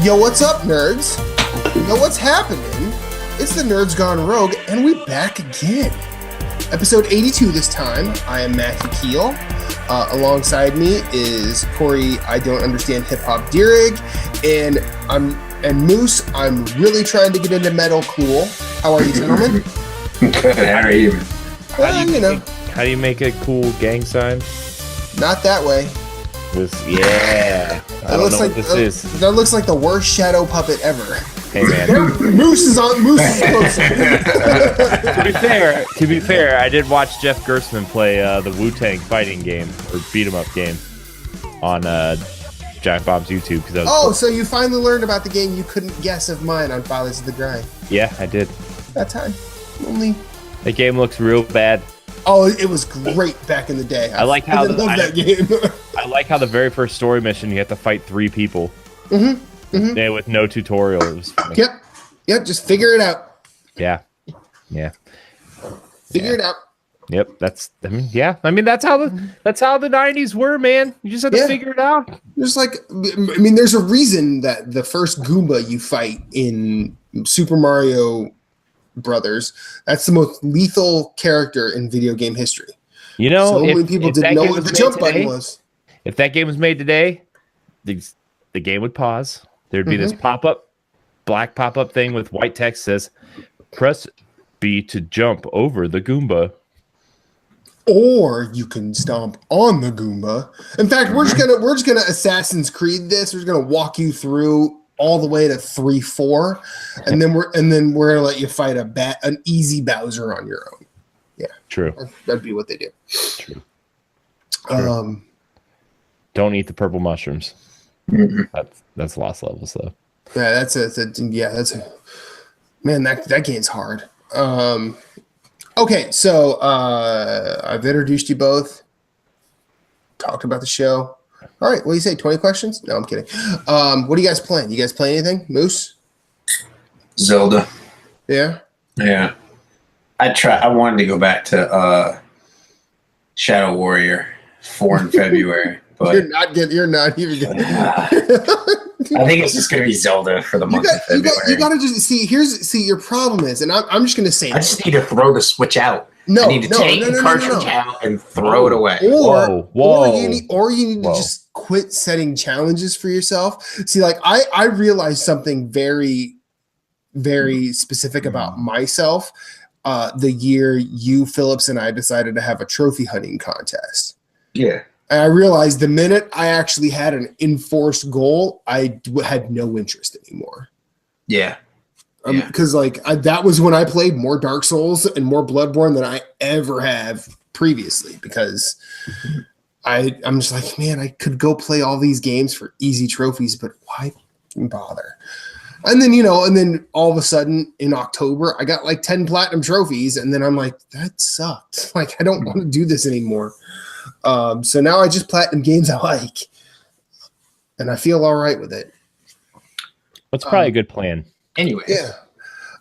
Yo, what's up, nerds? Yo, what's happening? It's the Nerds Gone Rogue, and we back again. Episode 82 this time. I am Matthew Keel. Alongside me is Corey, I don't understand hip-hop Dierig, and Moose, I'm really trying to get into metal cool. How are you, gentlemen? Good, how are you? How do you make a cool gang sign? Not that way. Yeah. I don't know what this is. That looks like the worst shadow puppet ever. Hey man. Moose is close. To be fair, I did watch Jeff Gerstmann play the Wu-Tang fighting game or beat 'em up game on Jack Bob's YouTube. So you finally learned about the game you couldn't guess of mine on Fathers of the Grind. Yeah, I did. That time. The game looks real bad. Oh, it was great back in the day. I like how that game. I like how the very first story mission you have to fight 3 people. Yeah, with no tutorial. It was funny. Yep. Just figure it out. Yeah. Figure it out. Yep. That's how the 90s were, man. You just have to figure it out. There's there's a reason that the first Goomba you fight in Super Mario Brothers, that's the most lethal character in video game history. You know, so many people didn't know what the jump button was. If that game was made today, the game would pause. There'd be this black pop-up thing with white text says, "Press B to jump over the Goomba." Or you can stomp on the Goomba. In fact, we're just gonna Assassin's Creed this. We're just gonna walk you through all the way to 3-4, and then we're gonna let you fight an easy Bowser on your own. Yeah, true. That'd be what they do. True. Don't eat the purple mushrooms. That's lost levels though. Yeah, that's a man. That game's hard. Okay, so I've introduced you both. Talked about the show. All right, what do you say? 20 questions? No, I'm kidding. What are you guys playing? You guys play anything? Moose? Zelda. Yeah? Yeah. I wanted to go back to Shadow Warrior 4 in February. But you're not even getting I think it's just going to be Zelda for the month of February. You got to just see your problem is, and I'm just going to say I just need to throw the Switch out. No, I need to take the cartridge out and throw it away. Or you need to just quit setting challenges for yourself. See, like I realized something very, very specific about myself the year you, Phillips, and I decided to have a trophy hunting contest. Yeah. And I realized the minute I actually had an enforced goal, I had no interest anymore. Yeah. Because that was when I played more Dark Souls and more Bloodborne than I ever have previously. Because I'm just like, man, I could go play all these games for easy trophies, but why bother? And then all of a sudden in October, I got like 10 platinum trophies, and then I'm like, that sucked. Like, I don't want to do this anymore. So now I just platinum games I like, and I feel all right with it. That's probably a good plan. Anyway, yeah.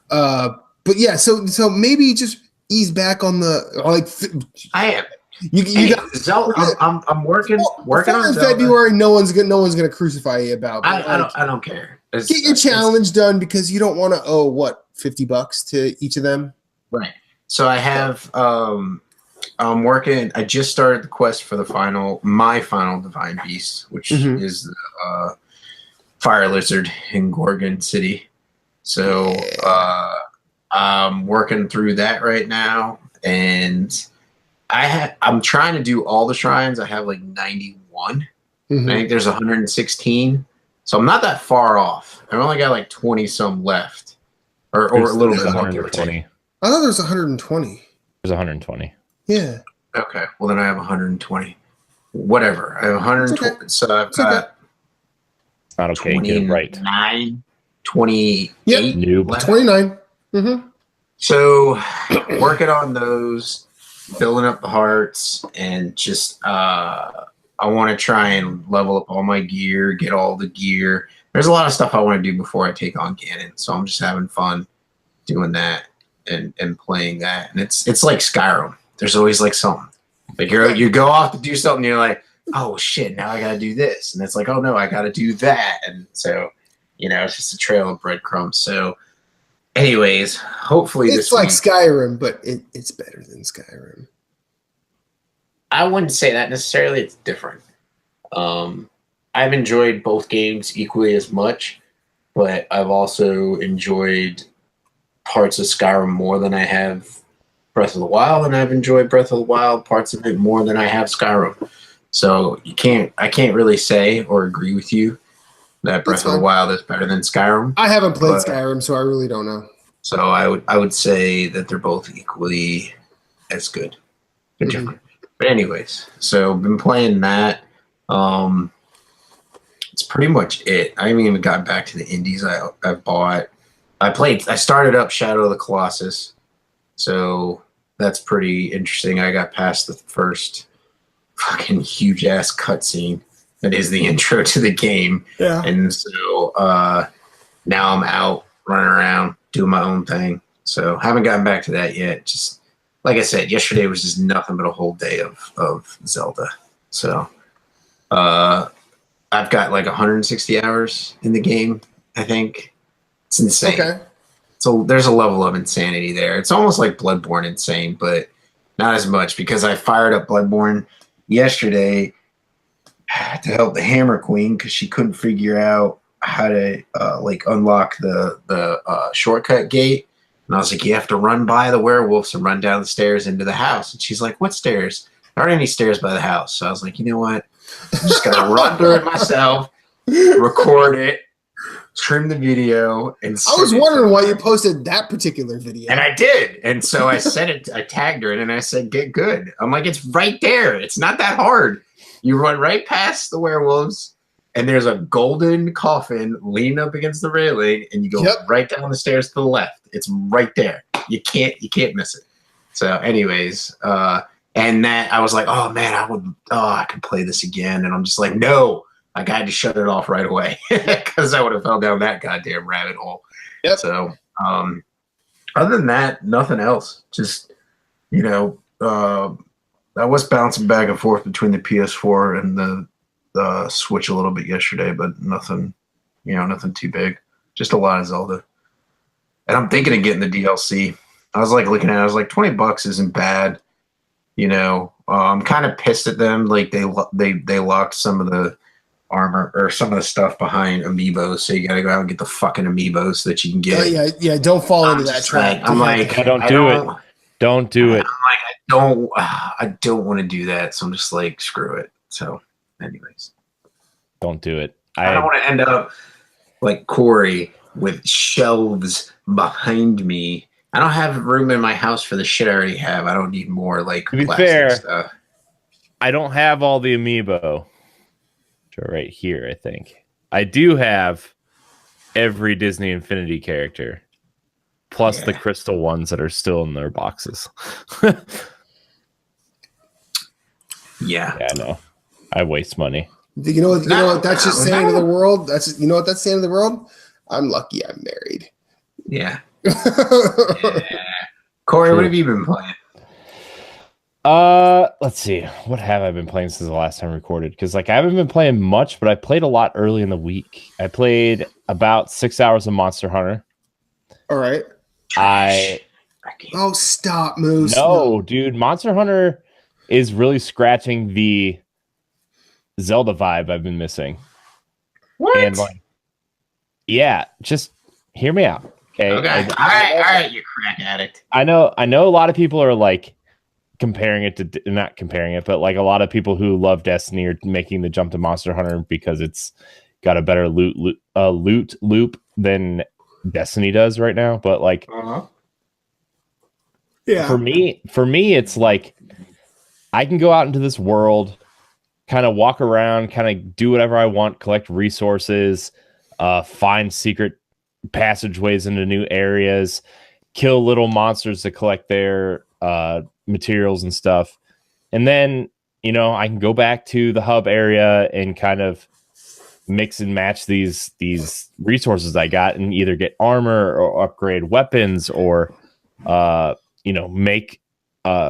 But yeah, so maybe just ease back on the I am. You got Zelda. I'm working on Zelda. February. No one's gonna crucify you about. I don't care. Get your challenge done because you don't want to owe $50 to each of them. Right. So I have. I'm working. I just started the quest for my final Divine Beast, which is the Fire Lizard in Gorgon City. So I'm working through that right now, and I'm trying to do all the shrines. I have like 91. I think there's 116, so I'm not that far off. I've only got like 20 some left, or a little bit more. 120. I thought there was 120. There's 120. Yeah. Okay. Well, then I have 120. Whatever. I have 120. Okay. So I've got. It's not okay. Get it right. 28. Yep. 29. So working on those. building up the hearts, and just I want to try and level up all my gear, get all the gear. There's a lot of stuff I want to do before I take on Ganon, so I'm just having fun doing that and playing that. And it's like Skyrim. There's always like something. Like you go off to do something, you're like, oh shit, now I gotta do this. And it's like, oh no, I gotta do that. And so, it's just a trail of breadcrumbs. So anyways, hopefully it's like Skyrim, but it's better than Skyrim. I wouldn't say that necessarily. It's different. I've enjoyed both games equally as much, but I've also enjoyed parts of Skyrim more than I have Breath of the Wild, and I've enjoyed Breath of the Wild parts of it more than I have Skyrim. So I can't really say or agree with you that Breath of the Wild is better than Skyrim. I haven't played Skyrim, so I really don't know. So I would say that they're both equally as good. They're different. But anyways, so been playing that. It's pretty much it. I haven't even got back to the indies I bought. I started up Shadow of the Colossus. So that's pretty interesting. I got past the first fucking huge ass cutscene that is the intro to the game. Yeah. And so now I'm out running around doing my own thing. So haven't gotten back to that yet. Just like I said, yesterday was just nothing but a whole day of Zelda. So I've got like 160 hours in the game, I think. It's insane. Okay. So there's a level of insanity there. It's almost like Bloodborne insane, but not as much because I fired up Bloodborne yesterday to help the Hammer Queen because she couldn't figure out how to unlock the shortcut gate. And I was like, you have to run by the werewolves and run down the stairs into the house. And she's like, what stairs? There aren't any stairs by the house. So I was like, you know what? I'm just going to run through it myself, record it, trim the video, and I was wondering why you posted that particular video. And I did. And so I said it, I tagged her and I said, get good. I'm like, it's right there. It's not that hard. You run right past the werewolves, and there's a golden coffin leaning up against the railing, and you go right down the stairs to the left. It's right there. You can't miss it. So anyways, and that I was like, oh man, I could play this again. And I'm just like, no, I got to shut it off right away because I would have fell down that goddamn rabbit hole. Yep. So other than that, nothing else. Just, I was bouncing back and forth between the PS4 and the Switch a little bit yesterday, but nothing too big. Just a lot of Zelda. And I'm thinking of getting the DLC. I was like looking at it, I was like, $20 isn't bad. I'm kind of pissed at them. Like they locked some of the armor or some of the stuff behind amiibos, so you got to go out and get the fucking amiibos so that you can get. Yeah. Don't fall into that trap. I'm like, don't do it. Don't do it. I'm like, I don't want to do that. So I'm just like, screw it. So, anyways, don't do it. I don't want to end up like Corey with shelves behind me. I don't have room in my house for the shit I already have. I don't need more like to be fair stuff. I don't have all the amiibo. Right here, I think I do have every Disney Infinity character, plus the crystal ones that are still in their boxes. Yeah, I know. I waste money. You know what? That's just saying to the world. What that's saying to the world. I'm lucky I'm married. Yeah. Corey, what have you been playing? Let's see. What have I been playing since the last time I recorded? Because I haven't been playing much, but I played a lot early in the week. I played about 6 hours of Monster Hunter. All right. Oh, stop, Moose. No, dude. Monster Hunter is really scratching the Zelda vibe I've been missing. What? And yeah, just hear me out. Okay. All right, you crack addict. I know a lot of people are comparing it to, not comparing it, but a lot of people who love Destiny are making the jump to Monster Hunter because it's got a better loot loop than Destiny does right now. But yeah, for me, it's I can go out into this world, kind of walk around, kind of do whatever I want, collect resources, find secret passageways into new areas, kill little monsters to collect their materials and stuff. And then, you know, I can go back to the hub area and kind of mix and match these resources I got and either get armor or upgrade weapons or, you know, make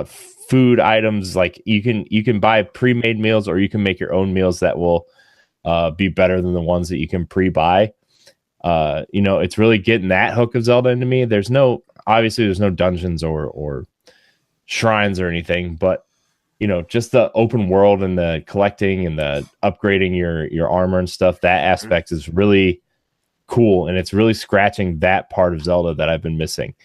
food items. Like you can buy pre-made meals or you can make your own meals that will be better than the ones that you can pre-buy. You know, it's really getting that hook of Zelda into me. There's no dungeons or shrines or anything, but you know, just the open world and the collecting and the upgrading your armor and stuff, that aspect is really cool. And it's really scratching that part of Zelda that I've been missing.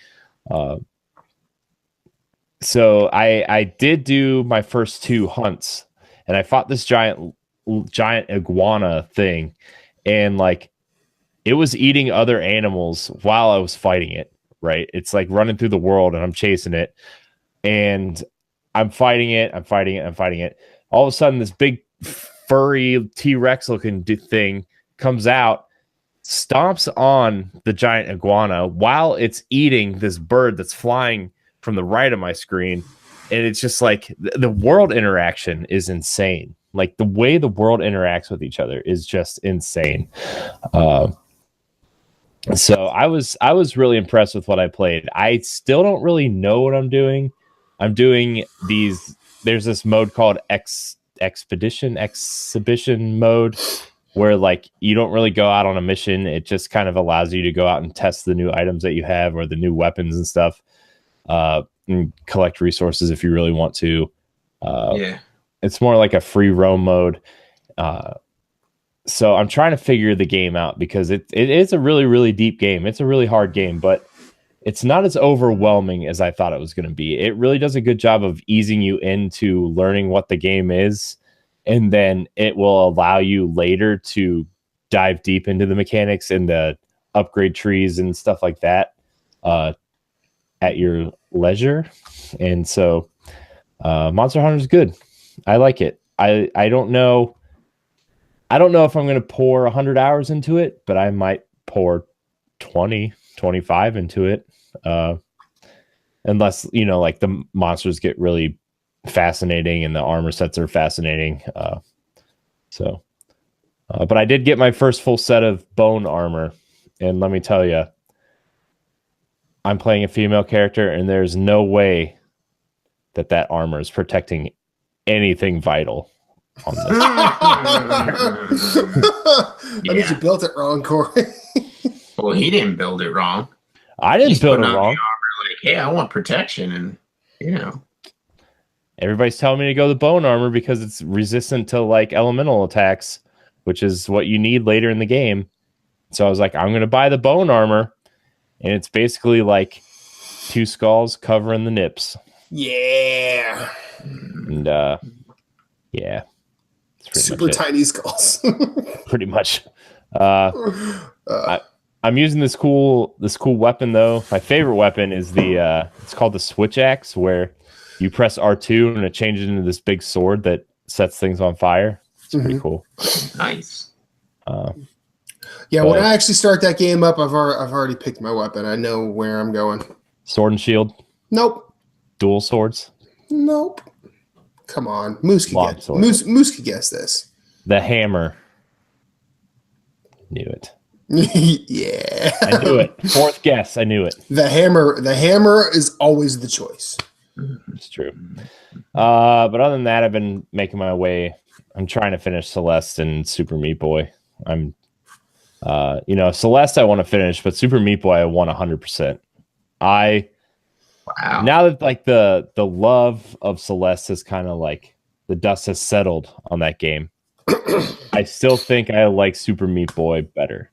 So I did do my first 2 hunts and I fought this giant iguana thing. And like, it was eating other animals while I was fighting it, right? It's like running through the world and I'm chasing it. And I'm fighting it. All of a sudden, this big furry T-Rex looking thing comes out, stomps on the giant iguana while it's eating this bird that's flying from the right of my screen. And it's just like the world interaction is insane. Like the way the world interacts with each other is just insane. So I was really impressed with what I played. I still don't really know what I'm doing. I'm doing there's this mode called exhibition mode where like you don't really go out on a mission. It just kind of allows you to go out and test the new items that you have or the new weapons and stuff, and collect resources if you really want to. It's more like a free roam mode. So I'm trying to figure the game out because it is a really, really deep game. It's a really hard game, but it's not as overwhelming as I thought it was going to be. It really does a good job of easing you into learning what the game is, and then it will allow you later to dive deep into the mechanics and the upgrade trees and stuff like that at your leisure. And so Monster Hunter is good. I like it. I don't know if I'm going to pour 100 hours into it, but I might pour 20, 25 into it. Unless, you know, like the monsters get really fascinating and the armor sets are fascinating. But I did get my first full set of bone armor. And let me tell you, I'm playing a female character and there's no way that armor is protecting anything vital on this. I mean, you built it wrong, Corey. Well, he didn't build it wrong. I didn't build it wrong. Like, hey, I want protection, and you know, everybody's telling me to go the bone armor because it's resistant to like elemental attacks, which is what you need later in the game. So I was like, I'm going to buy the bone armor, and it's basically like 2 skulls covering the nips. Yeah. And yeah, super tiny skulls. Pretty much. I'm using this cool weapon though. My favorite weapon is it's called the switch axe, where you press R2 and it changes into this big sword that sets things on fire. It's pretty cool. Nice. When I actually start that game up, I've already picked my weapon. I know where I'm going. Sword and shield? Nope. Dual swords? Nope. Come on, Moose could guess this. The hammer. Knew it. Yeah, I knew it. 4th guess, I knew it. The hammer is always the choice. It's true. But other than that, I've been making my way. I'm trying to finish Celeste and Super Meat Boy. I'm Celeste I want to finish, but Super Meat Boy I want 100%. Wow. Now that like the love of Celeste is kind of like the dust has settled on that game, I still think I like Super Meat Boy better.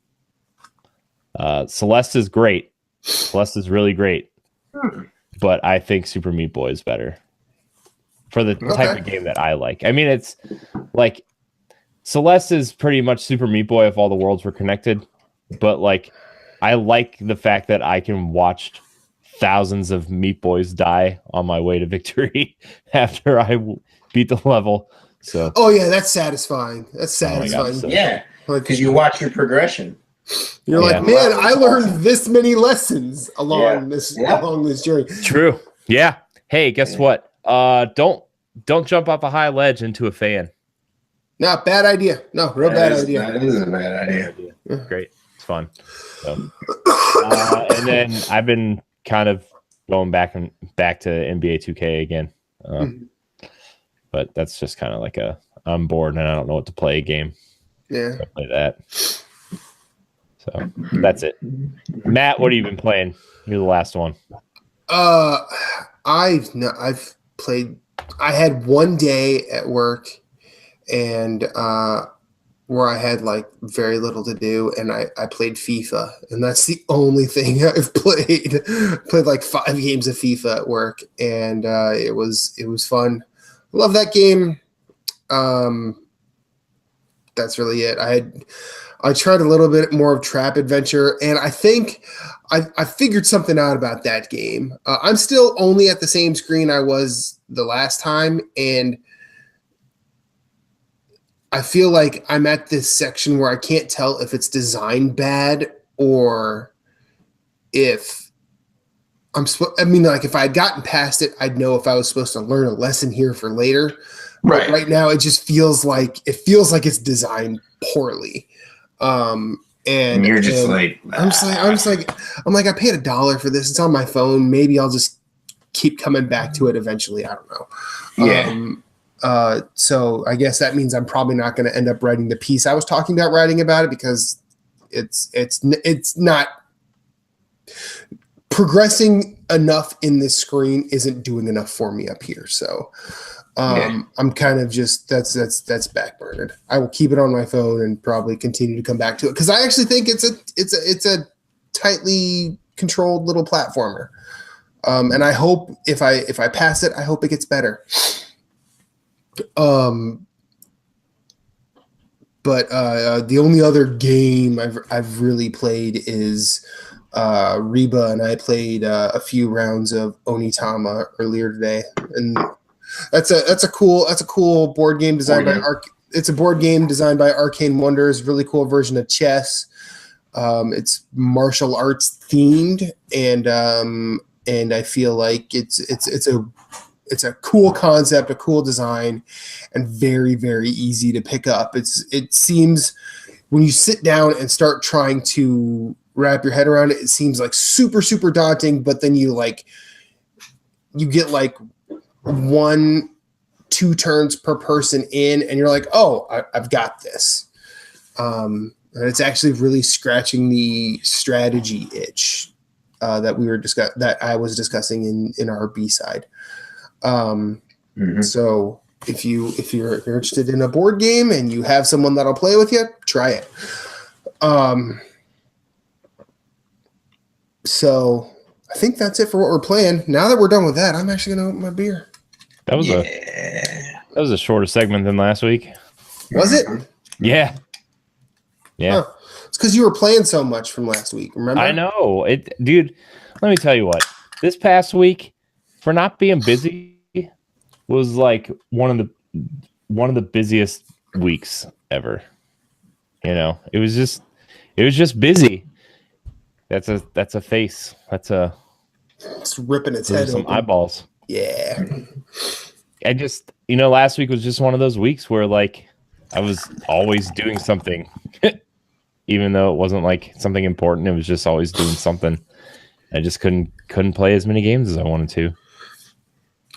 Celeste is great. Celeste is really great. But I think Super Meat Boy is better for the type of game that I like. I mean, it's like Celeste is pretty much Super Meat Boy if all the worlds were connected. But like, I like the fact that I can watch thousands of Meat Boys die on my way to victory after I beat the level. So, oh yeah, that's satisfying. That's satisfying. God, so, yeah, because you watch your progression. You're like, man, I learned this many lessons along this journey. True. Yeah. Hey, guess what? Don't jump off a high ledge into a fan. No, bad idea. No, real bad idea. That is a bad idea. Great. It's fun. So, and then I've been kind of going back to NBA 2K again. But that's just kind of like I'm bored and I don't know what to play game. Yeah. So I play that. So that's it. Matt, what have you been playing? You're the last one. I've played. I had one day at work, and where I had like very little to do, and I played FIFA, and that's the only thing I've played. Played like 5 games of FIFA at work, and it was fun. Love that game. That's really it. I tried a little bit more of Trap Adventure, and I think I figured something out about that game. I'm still only at the same screen I was the last time, and I feel like I'm at this section where I can't tell if it's designed bad or if if I had gotten past it, I'd know if I was supposed to learn a lesson here for later. Right. But right now, it just feels like it's designed poorly. And you're just like, I'm like, I paid $1 for this. It's on my phone. Maybe I'll just keep coming back to it eventually. I don't know. Yeah. So I guess that means I'm probably not going to end up writing the piece I was talking about writing about it, because it's not progressing enough in this screen isn't doing enough for me up here. So I'm kind of just that's backburnered. I will keep it on my phone and probably continue to come back to it, because I actually think it's a tightly controlled little platformer. And I hope if I pass it, I hope it gets better. But the only other game I've really played is Reba, and I played a few rounds of Onitama earlier today, and that's a cool board game designed by It's a board game designed by Arcane Wonders. Really cool version of chess. It's martial arts themed, and I feel like it's a cool concept, a cool design, and very, very easy to pick up. It seems when you sit down and start trying to wrap your head around it, it seems like super, super daunting, but then you get like 1-2 turns per person in, and you're like, oh, I've got this. And it's actually really scratching the strategy itch that I was discussing in our B-side. So if you're interested in a board game and you have someone that'll play with you, try it. So I think that's it for what we're playing. Now that we're done with that, I'm actually gonna open my beer. That was a shorter segment than last week. Was it? Yeah. Huh. It's because you were playing so much from last week. Remember? I know it, dude. Let me tell you what. This past week, for not being busy, was like one of the busiest weeks ever. You know, it was just busy. That's a face. It's ripping its head some open. Eyeballs. Yeah. I just, last week was just one of those weeks where like I was always doing something, even though it wasn't like something important. It was just always doing something. I just couldn't play as many games as I wanted to.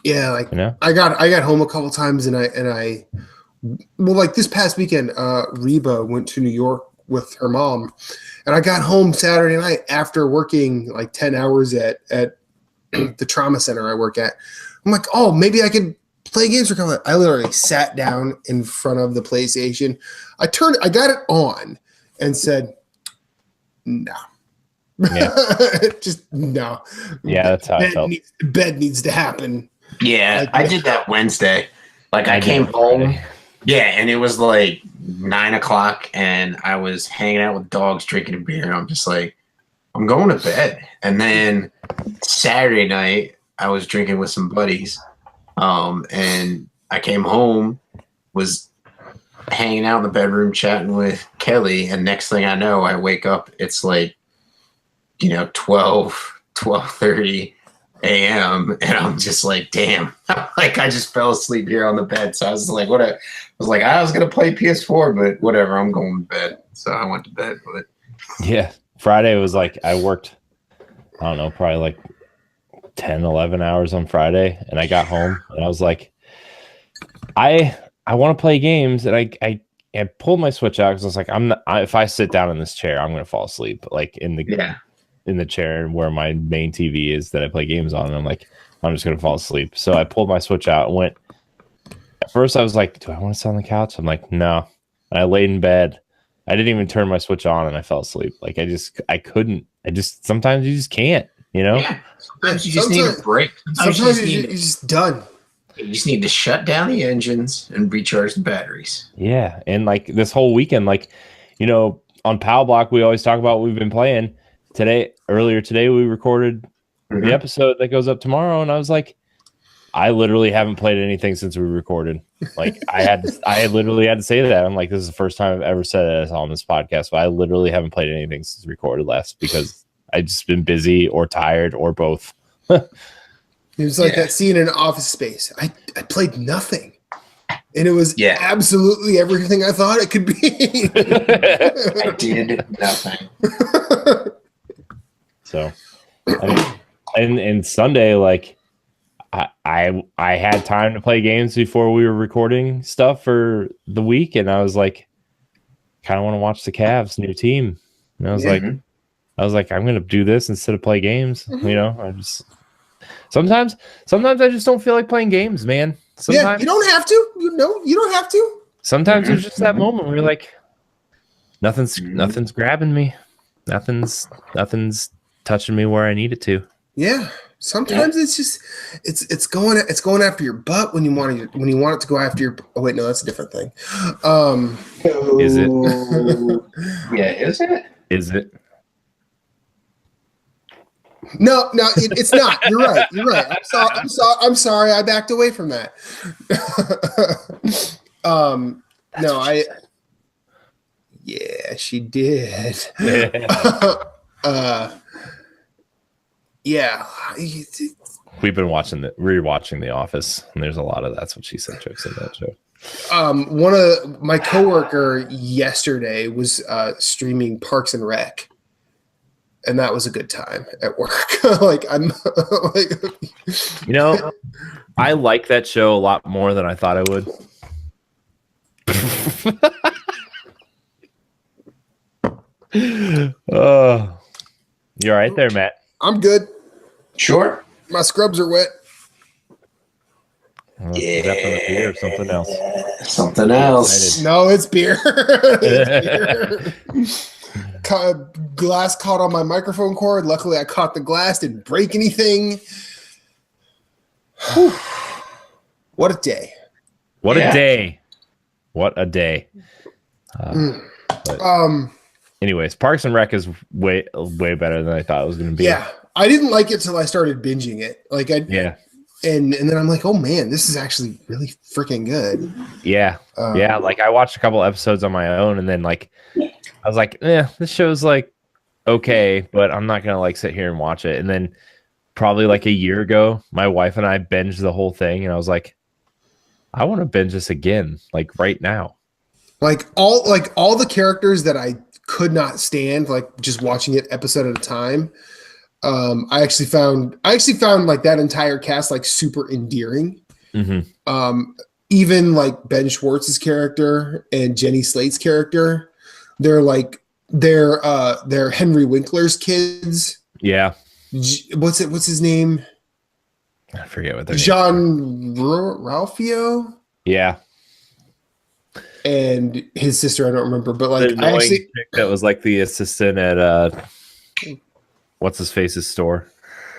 Yeah, I got home a couple times, and I like this past weekend, Reba went to New York with her mom, and I got home Saturday night after working like 10 hours at the trauma center I work at. I'm like, oh, maybe I could play games for a couple. I literally sat down in front of the PlayStation. I got it on and said, no. Yeah. Just no. Yeah, that's how I felt. Bed needs to happen. Yeah, I did that Wednesday. Like I came home. Yeah, and it was like 9:00, and I was hanging out with dogs, drinking a beer, and I'm just like, I'm going to bed. And then Saturday night, I was drinking with some buddies, and I came home, was hanging out in the bedroom, chatting with Kelly, and next thing I know, I wake up, it's like, 12:30, a.m. and I'm just like, damn, like I just fell asleep here on the bed. So I was like, I was gonna play PS4, but whatever, I'm going to bed. So I went to bed with it. Yeah, Friday was like I worked, I don't know, probably like 10, 11 hours on Friday, and I got home and I was like, I want to play games, and I pulled my Switch out because I was like, if I sit down in this chair, I'm gonna fall asleep, like in the chair where my main TV is that I play games on, and I'm like, I'm just gonna fall asleep. So I pulled my Switch out and went. At first, I was like, do I want to sit on the couch? I'm like, no. And I laid in bed. I didn't even turn my Switch on, and I fell asleep. Like I couldn't. Sometimes you just can't, Yeah. Sometimes you just need a break. Sometimes you're just done. You just need to shut down the engines and recharge the batteries. Yeah, and like this whole weekend, like, on Pow Block, we always talk about what we've been playing. Earlier today, we recorded the episode that goes up tomorrow, and I was like, I literally haven't played anything since we recorded. Like I literally had to say that. I'm like, this is the first time I've ever said it on this podcast, but I literally haven't played anything since we recorded last because I've just been busy or tired or both. It was like that scene in Office Space. I played nothing. And it was absolutely everything I thought it could be. I did nothing. So, and Sunday, like, I had time to play games before we were recording stuff for the week, and I was like, kind of want to watch the Cavs' new team. And I was like, I'm gonna do this instead of play games. I just sometimes I just don't feel like playing games, man. Sometimes, you don't have to. You don't have to. Sometimes there's just that moment where you're like, nothing's grabbing me, nothing's touching me where I need it to. Yeah. Sometimes it's just it's going after your butt when you want it to go after your. Oh wait, no, that's a different thing. Is it? Yeah, is it? Is it? No, it's not. You're right. I'm sorry. I backed away from that. Yeah, she did. Yeah. We've been rewatching The Office, and there's a lot of that's what she said jokes in that show. One of my coworker yesterday was streaming Parks and Rec, and that was a good time at work. I'm like, I like that show a lot more than I thought I would. Oh, you're right there, Matt. I'm good. Sure. My scrubs are wet. Is that from the beer or something else? Something else. No, it's beer. Glass caught on my microphone cord. Luckily, I caught the glass, didn't break anything. What a day. What a day. What a day. Anyways, Parks and Rec is way better than I thought it was going to be. Yeah. I didn't like it till I started binging it. And then I'm like, oh man, this is actually really freaking good. Yeah. Like I watched a couple episodes on my own, and then I was like, this show's like okay, but I'm not gonna sit here and watch it. And then probably like a year ago, my wife and I binged the whole thing, and I was like, I want to binge this again, like right now. All the characters that I could not stand, just watching it episode at a time. I actually found that entire cast super endearing. Mm-hmm. Even Ben Schwartz's character and Jenny Slate's character, they're Henry Winkler's kids. Yeah. What's his name? I forget what they're John Ralphio. Yeah. And his sister, I don't remember, but that was the assistant at what's his face's store.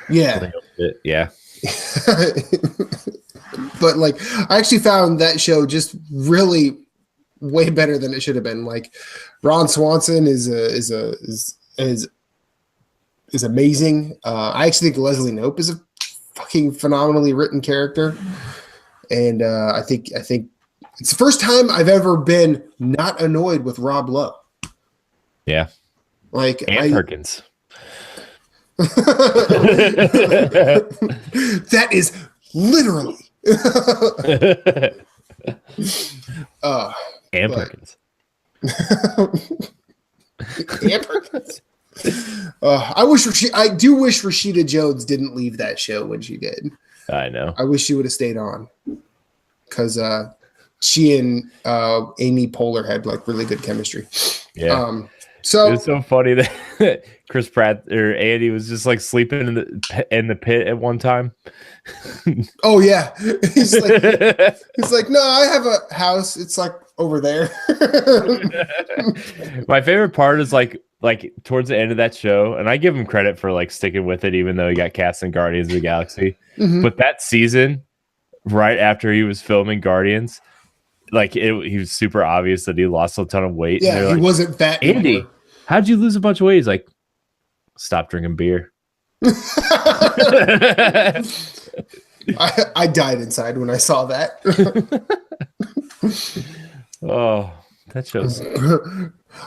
Yeah. Yeah. But I actually found that show just really way better than it should have been. Ron Swanson is amazing. I actually think Leslie Knope is a fucking phenomenally written character. And I think it's the first time I've ever been not annoyed with Rob Lowe. Yeah. And Perkins. That is literally. And but- Perkins. I do wish Rashida Jones didn't leave that show when she did. I know. I wish she would have stayed on because she and Amy Poehler had like really good chemistry. Yeah. So it was so funny that Chris Pratt or Andy was just like sleeping in the pit at one time. Oh yeah, he's like, no, I have a house. It's like over there. My favorite part is like towards the end of that show, and I give him credit for like sticking with it, even though he got cast in Guardians of the Galaxy. Mhm. But that season, right after he was filming Guardians, like he was super obvious that he lost a ton of weight. Yeah, he like, wasn't fat. Andy, anymore. how'd you lose a bunch of weight? He's like, stop drinking beer. I died inside when I saw that. Oh, that shows.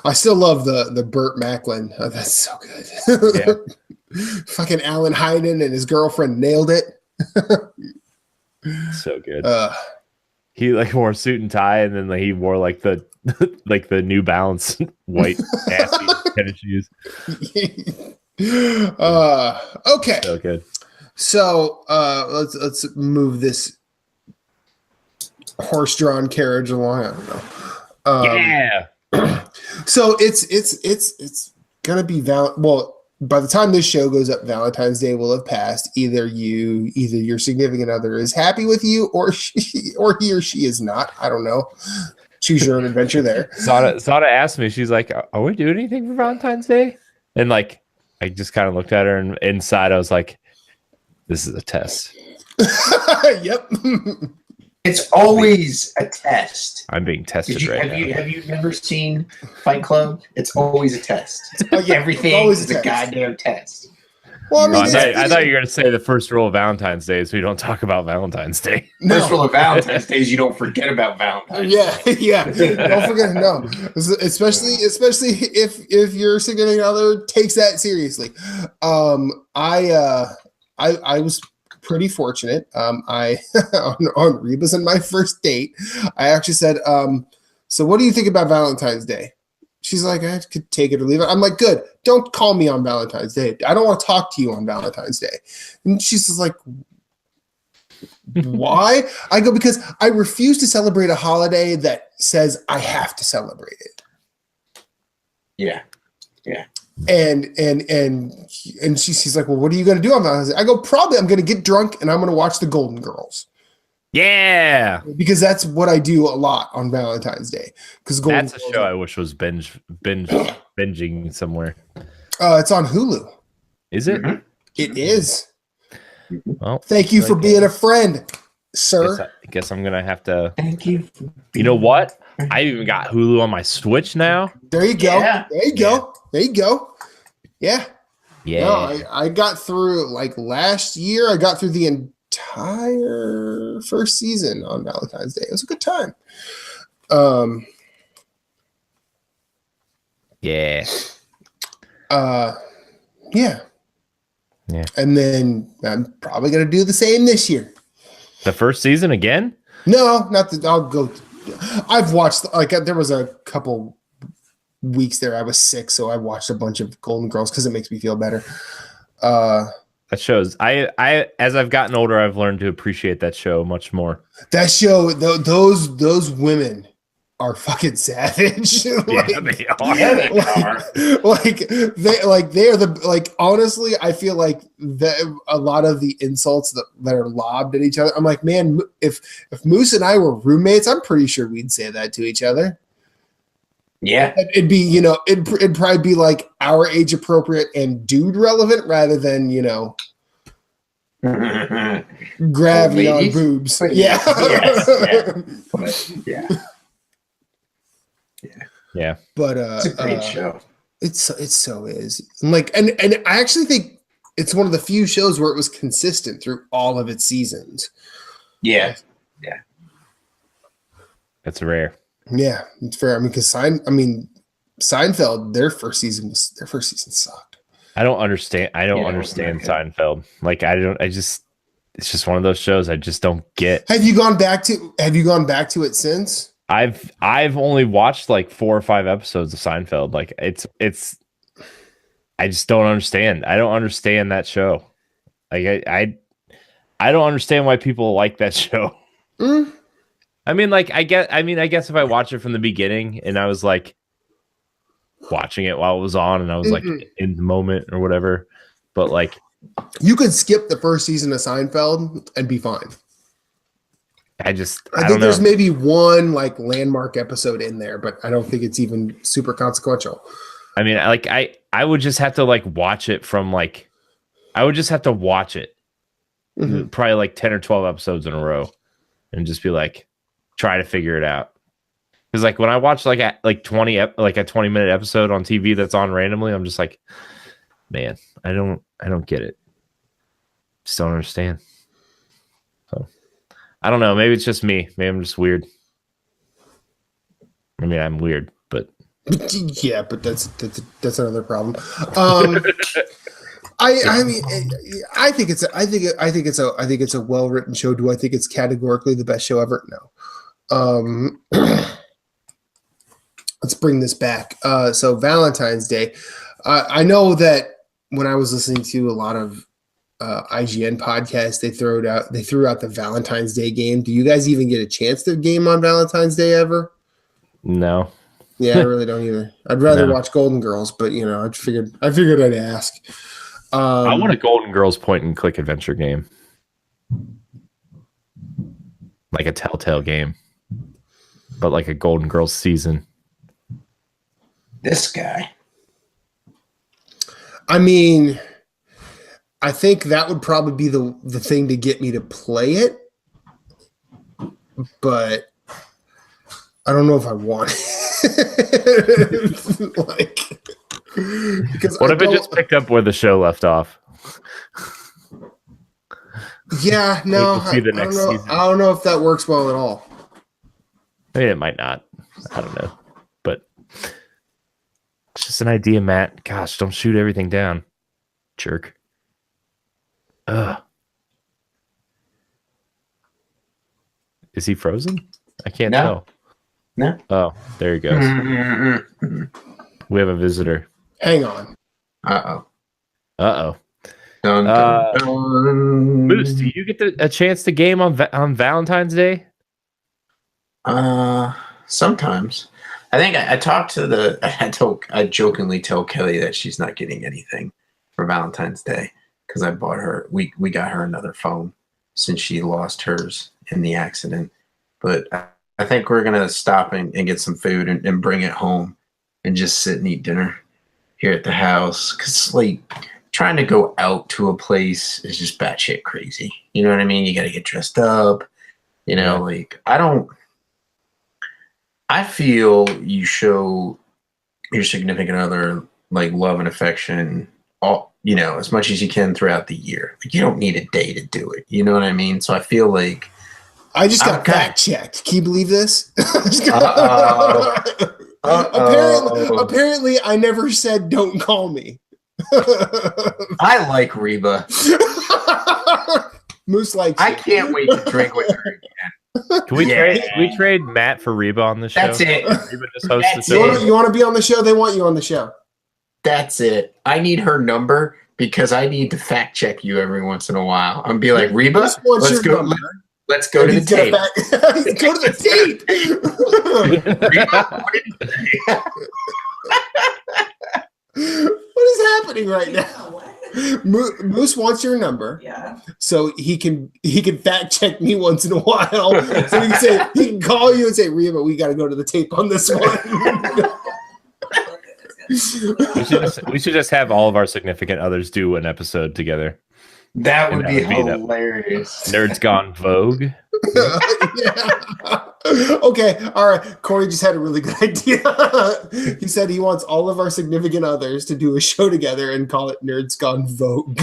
I still love the Burt Macklin. Oh, that's so good. Yeah. Fucking Alan Hyden and his girlfriend nailed it. So good. He like wore a suit and tie, and then like, he wore like the like the New Balance white nasty tennis shoes. Okay. So good. So let's move this horse-drawn carriage along. I don't know. Yeah. So it's gonna be well. By the time this show goes up, Valentine's Day will have passed. Either your significant other is happy with you, or he or she is not. I don't know. Choose your own adventure there. Sada asked me, she's like, "Are we doing anything for Valentine's Day?" And like, I just kind of looked at her, and inside I was like, "This is a test." Yep. It's always a test. I'm being tested now. Have you never seen Fight Club? It's always a test. Oh, yeah, Everything always is a a test. goddamn test. Well, I mean, I thought you were going to say the first rule of Valentine's Day is we don't talk about Valentine's Day. First rule of Valentine's Day is you don't forget about Valentine's. Yeah. Don't forget, no. Especially if your significant other takes that seriously. I was pretty fortunate. I on Reba's and my first date, I actually said, so what do you think about Valentine's Day? She's like, I could take it or leave it. I'm like, good. Don't call me on Valentine's Day. I don't want to talk to you on Valentine's Day. And she's just like, why? I go, because I refuse to celebrate a holiday that says I have to celebrate it. Yeah. And she's like, well, what are you going to do on Valentine's Day? I go, probably I'm going to get drunk and I'm going to watch the Golden Girls. Yeah. Because that's what I do a lot on Valentine's Day. Because That's a show I wish was binging somewhere. It's on Hulu. Is it? Mhm. It is. Well, Thank you for being a friend, sir. I guess I'm gonna have to. Thank you. You know what? I even got Hulu on my Switch now. There you go. Yeah. There you go. There you go. Yeah. Yeah. No, I got through like last year. I got through the entire first season on Valentine's Day. It was a good time. Yeah. Yeah. Yeah. And then I'm probably gonna do the same this year. The first season again? No, not that I'll go. I've watched there was a couple weeks there I was sick, so I watched a bunch of Golden Girls because it makes me feel better. That shows. I as I've gotten older, I've learned to appreciate that show much more. That show, those women are fucking savage. Yeah, they are. Yeah, they are. They are the honestly, I feel like a lot of the insults that are lobbed at each other. I'm like, man, if Moose and I were roommates, I'm pretty sure we'd say that to each other. Yeah. It'd be, it'd probably be like our age appropriate and dude relevant rather than, gravity on ladies? boobs. But Yeah. Yeah. Yeah. But It's a great show. it so is. And I actually think it's one of the few shows where it was consistent through all of its seasons. Yeah. That's rare. Yeah, it's fair. I mean, because Seinfeld, their first season sucked. I don't understand. I don't understand Seinfeld. Like it's just one of those shows I just don't get. Have you gone back to it since? I've only watched like 4 or 5 episodes of Seinfeld. Like it's I just don't understand. I don't understand that show. Like I don't understand why people like that show. Mm. I mean, like I guess if I watch it from the beginning and I was like watching it while it was on and I was like in the moment or whatever, but like you could skip the first season of Seinfeld and be fine. I think there's maybe one like landmark episode in there, but I don't think it's even super consequential. I mean, like I would just have to like watch it from like I would just have to watch it probably like 10 or 12 episodes in a row and just be like try to figure it out. Because like when I watch like a 20-minute episode on TV that's on randomly, I'm just like, man, I don't get it. Just don't understand. So I don't know. Maybe it's just me. Maybe I'm just weird. I mean, I'm weird, but yeah, but that's another problem. I mean, I think it's a well written show. Do I think it's categorically the best show ever? No. Let's bring this back. So Valentine's Day. I know that when I was listening to a lot of IGN podcasts, they threw out the Valentine's Day game. Do you guys even get a chance to game on Valentine's Day ever? No. Yeah, I really don't either. I'd rather watch Golden Girls, but you know, I figured I'd ask. I want a Golden Girls point and click adventure game, like a Telltale game, but like a Golden Girls season. This guy. I mean, I think that would probably be the thing to get me to play it, but I don't know if I want it. Like, because what if it just picked up where the show left off? Yeah, no, I don't know if that works well at all. I mean, it might not. I don't know, but it's just an idea, Matt. Gosh, don't shoot everything down, jerk. Ugh. Is he frozen? I can't tell. No. Oh, there he goes. We have a visitor. Hang on. Uh-oh. Moose, do you get a chance to game on Valentine's Day? Sometimes. I think I talked to I jokingly tell Kelly that she's not getting anything for Valentine's Day because I bought her. We got her another phone since she lost hers in the accident. But I think we're gonna stop and get some food and bring it home and just sit and eat dinner here at the house. Cause like trying to go out to a place is just batshit crazy. You know what I mean? You got to get dressed up. You know, like I feel you show your significant other like love and affection as much as you can throughout the year. Like you don't need a day to do it. You know what I mean? So I feel like I just got fact checked. Can you believe this? Apparently I never said don't call me. I like Reba. Moose likes I can't wait to drink with her again. Can we trade Matt for Reba on the show? That's it. Reba just hosts the show. You want to be on the show? They want you on the show. That's it. I need her number because I need to fact check you every once in a while. I'm be like, Reba, let's go. Let's go to the tape. Go to the tape. Reba, what did you say? What is happening right now? Moose wants your number, so he can fact check me once in a while. So he can call you and say, Reba, we got to go to the tape on this one. We should just have all of our significant others do an episode together. That would be hilarious. Nerds Gone Vogue. Okay, all right. Corey just had a really good idea. He said he wants all of our significant others to do a show together and call it Nerds Gone Vogue.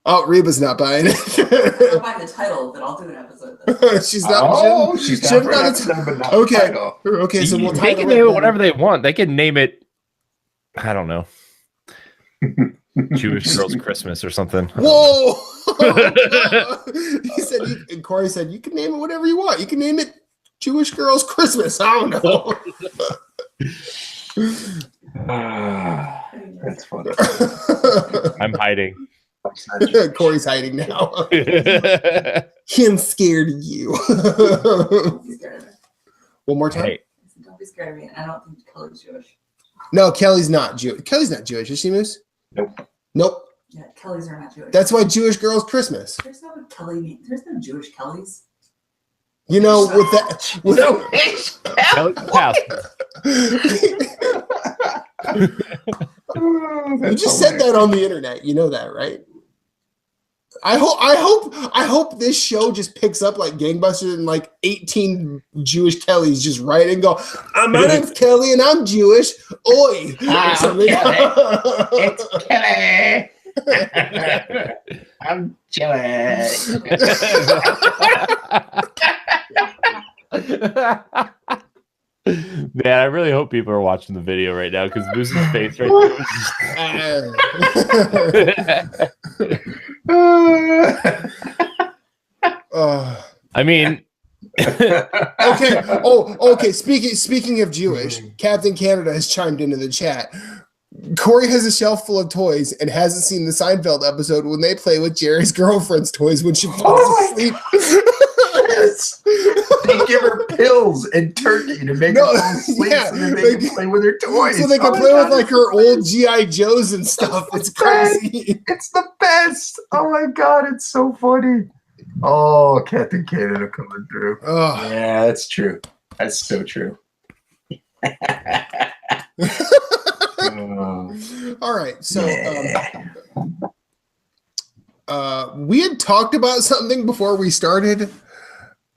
Oh, Reba's not buying it. I'll buy the title, but I'll do an episode. She's not. She's not for an episode, but not okay. the title. Okay, so they can name it whatever they want. They can name it I don't know. Jewish Girls Christmas or something. Whoa! He said, and Corey said, you can name it whatever you want. You can name it Jewish Girls Christmas. I don't know. That's funny. I'm hiding. Corey's hiding now. Him scared of you. Don't be scared of me. One more time. Hey, Don't be scared of me. I don't think Kelly's Jewish. No, Kelly's not Jewish. Kelly's not Jewish, is she, Moose? Nope. Yeah, Kellys are not Jewish. That's why Jewish Girls Christmas. There's no Kelly mean. There's no Jewish Kellys. You know, with that. With Kelly's house. You just said that on the internet. You know that, right? I hope this show just picks up like gangbusters and like 18 Jewish Kellys just write and go, my name's Kelly and I'm Jewish. Oi. Or something. It's Kelly. I'm Jewish. Man, I really hope people are watching the video right now because Moose's face right there was just... I mean, okay. Oh, okay. Speaking of Jewish, Captain Canada has chimed into the chat. Corey has a shelf full of toys and hasn't seen the Seinfeld episode when they play with Jerry's girlfriend's toys when she falls asleep. They give her pills and turkey to make her fall asleep so that they can play with her toys. So they can play with like her old G.I. Joes and stuff. It's crazy. It's the best. Oh my God, it's so funny. Oh, Captain Canada coming through. Oh. Yeah, that's true. That's so true. All right. So we had talked about something before we started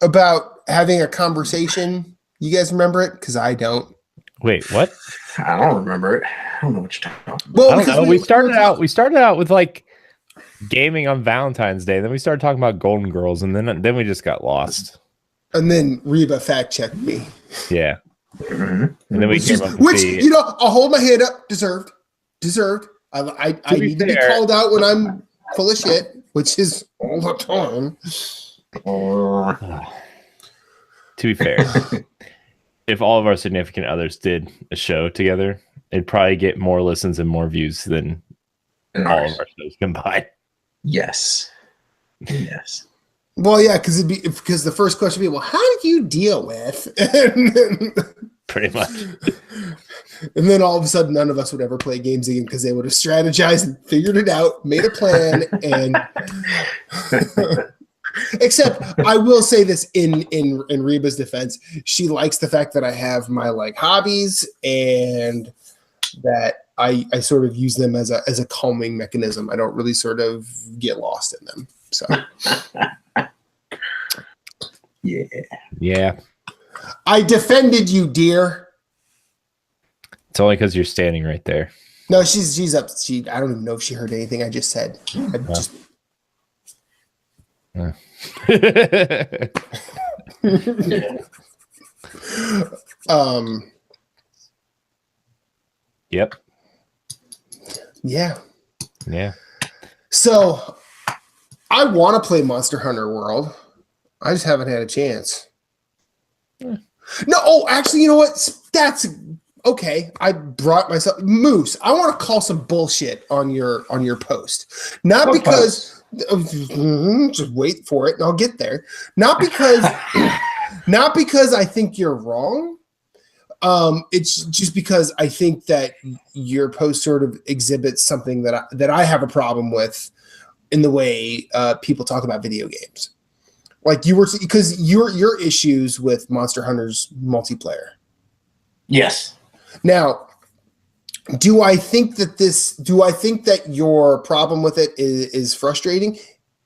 about having a conversation. You guys remember it? Because I don't. Wait, what? I don't remember it. I don't know what you're talking about. Well, I don't know. We started out with like gaming on Valentine's Day. Then we started talking about Golden Girls, and then we just got lost. And then Reba fact checked me. Yeah. Mm-hmm. And then we came up Which, you know, I'll hold my hand up. Deserved. I need to be called out when I'm full of shit, which is all the time. To be fair, if all of our significant others did a show together, it'd probably get more listens and more views than all of our shows combined. Yes. Well, yeah, because the first question would be, well, how did you deal with? Pretty much. And then all of a sudden, none of us would ever play games again because they would have strategized and figured it out, made a plan, and. Except, I will say this in Reba's defense, she likes the fact that I have my like hobbies and that I sort of use them as a calming mechanism. I don't really sort of get lost in them. So. Yeah. I defended you, dear. It's only because you're standing right there. No, she's up. I don't even know if she heard anything I just said. Yep. Yeah. So I want to play Monster Hunter World. I just haven't had a chance. No, actually, you know what? That's okay. I brought myself Moose. I want to call some bullshit on your post. Not what because just wait for it and I'll get there. Not because I think you're wrong. It's just because I think that your post sort of exhibits something that I have a problem with in the way people talk about video games. Like you were, because your issues with Monster Hunter's multiplayer. Yes. Now, do I think that your problem with it is frustrating?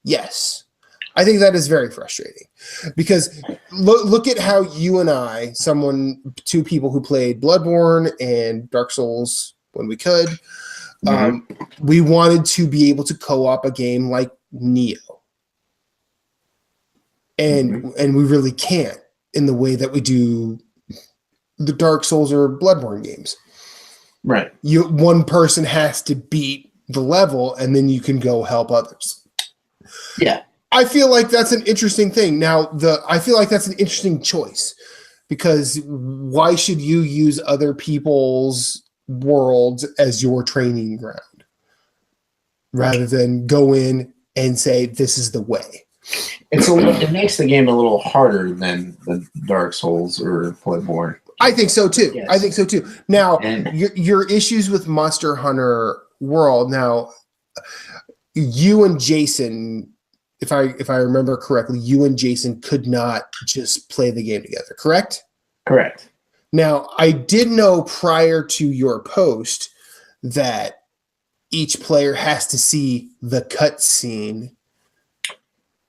Yes. I think that is very frustrating because look at how you and I, two people who played Bloodborne and Dark Souls when we could, we wanted to be able to co-op a game like Neo. And we really can't in the way that we do the Dark Souls or Bloodborne games. Right. One person has to beat the level, and then you can go help others. Yeah. I feel like that's an interesting thing. Now, I feel like that's an interesting choice, because why should you use other people's worlds as your training ground rather than go in and say, this is the way? It makes the game a little harder than the Dark Souls or Bloodborne. I think so too. Yes. I think so too. Now, your issues with Monster Hunter World. Now, you and Jason, if I remember correctly, you and Jason could not just play the game together. Correct? Correct. Now, I did know prior to your post that each player has to see the cutscene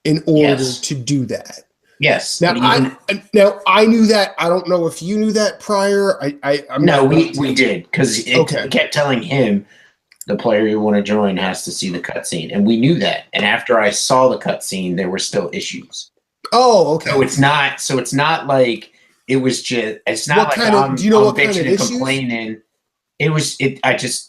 in order to do that. Yes. Now I knew that. I don't know if you knew that prior. We did, because it kept telling him the player you want to join has to see the cutscene, and we knew that. And after I saw the cutscene, there were still issues. Oh, okay. So it's not like it was just. It's not like I'm bitching and complaining.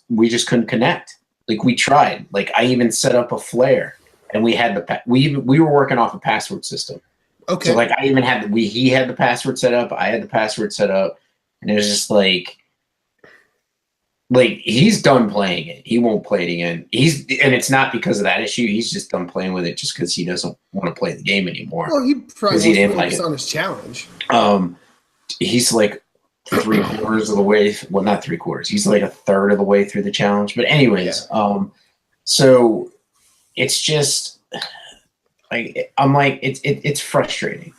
We just couldn't connect. Like, we tried. Like, I even set up a flare, and we had we were working off a password system. Okay. So, like, I even had he had the password set up, I had the password set up, and it was just like he's done playing it. He won't play it again. And it's not because of that issue. He's just done playing with it just because he doesn't want to play the game anymore. Well, he probably didn't focus on his challenge. He's like 3/4 of the way. Well, not 3/4. He's like 1/3 of the way through the challenge. But anyways, so it's just. I'm like, it's frustrating.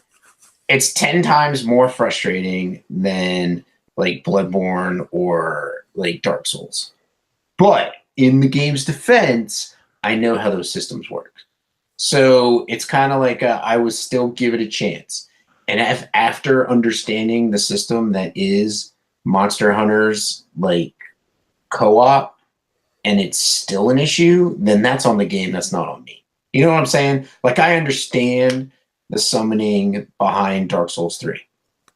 It's 10 times more frustrating than like Bloodborne or like Dark Souls. But in the game's defense, I know how those systems work. So it's kind of like I would still give it a chance. And after understanding the system that is Monster Hunter's like co-op, and it's still an issue, then that's on the game. That's not on me. You know what I'm saying? Like, I understand the summoning behind Dark Souls 3.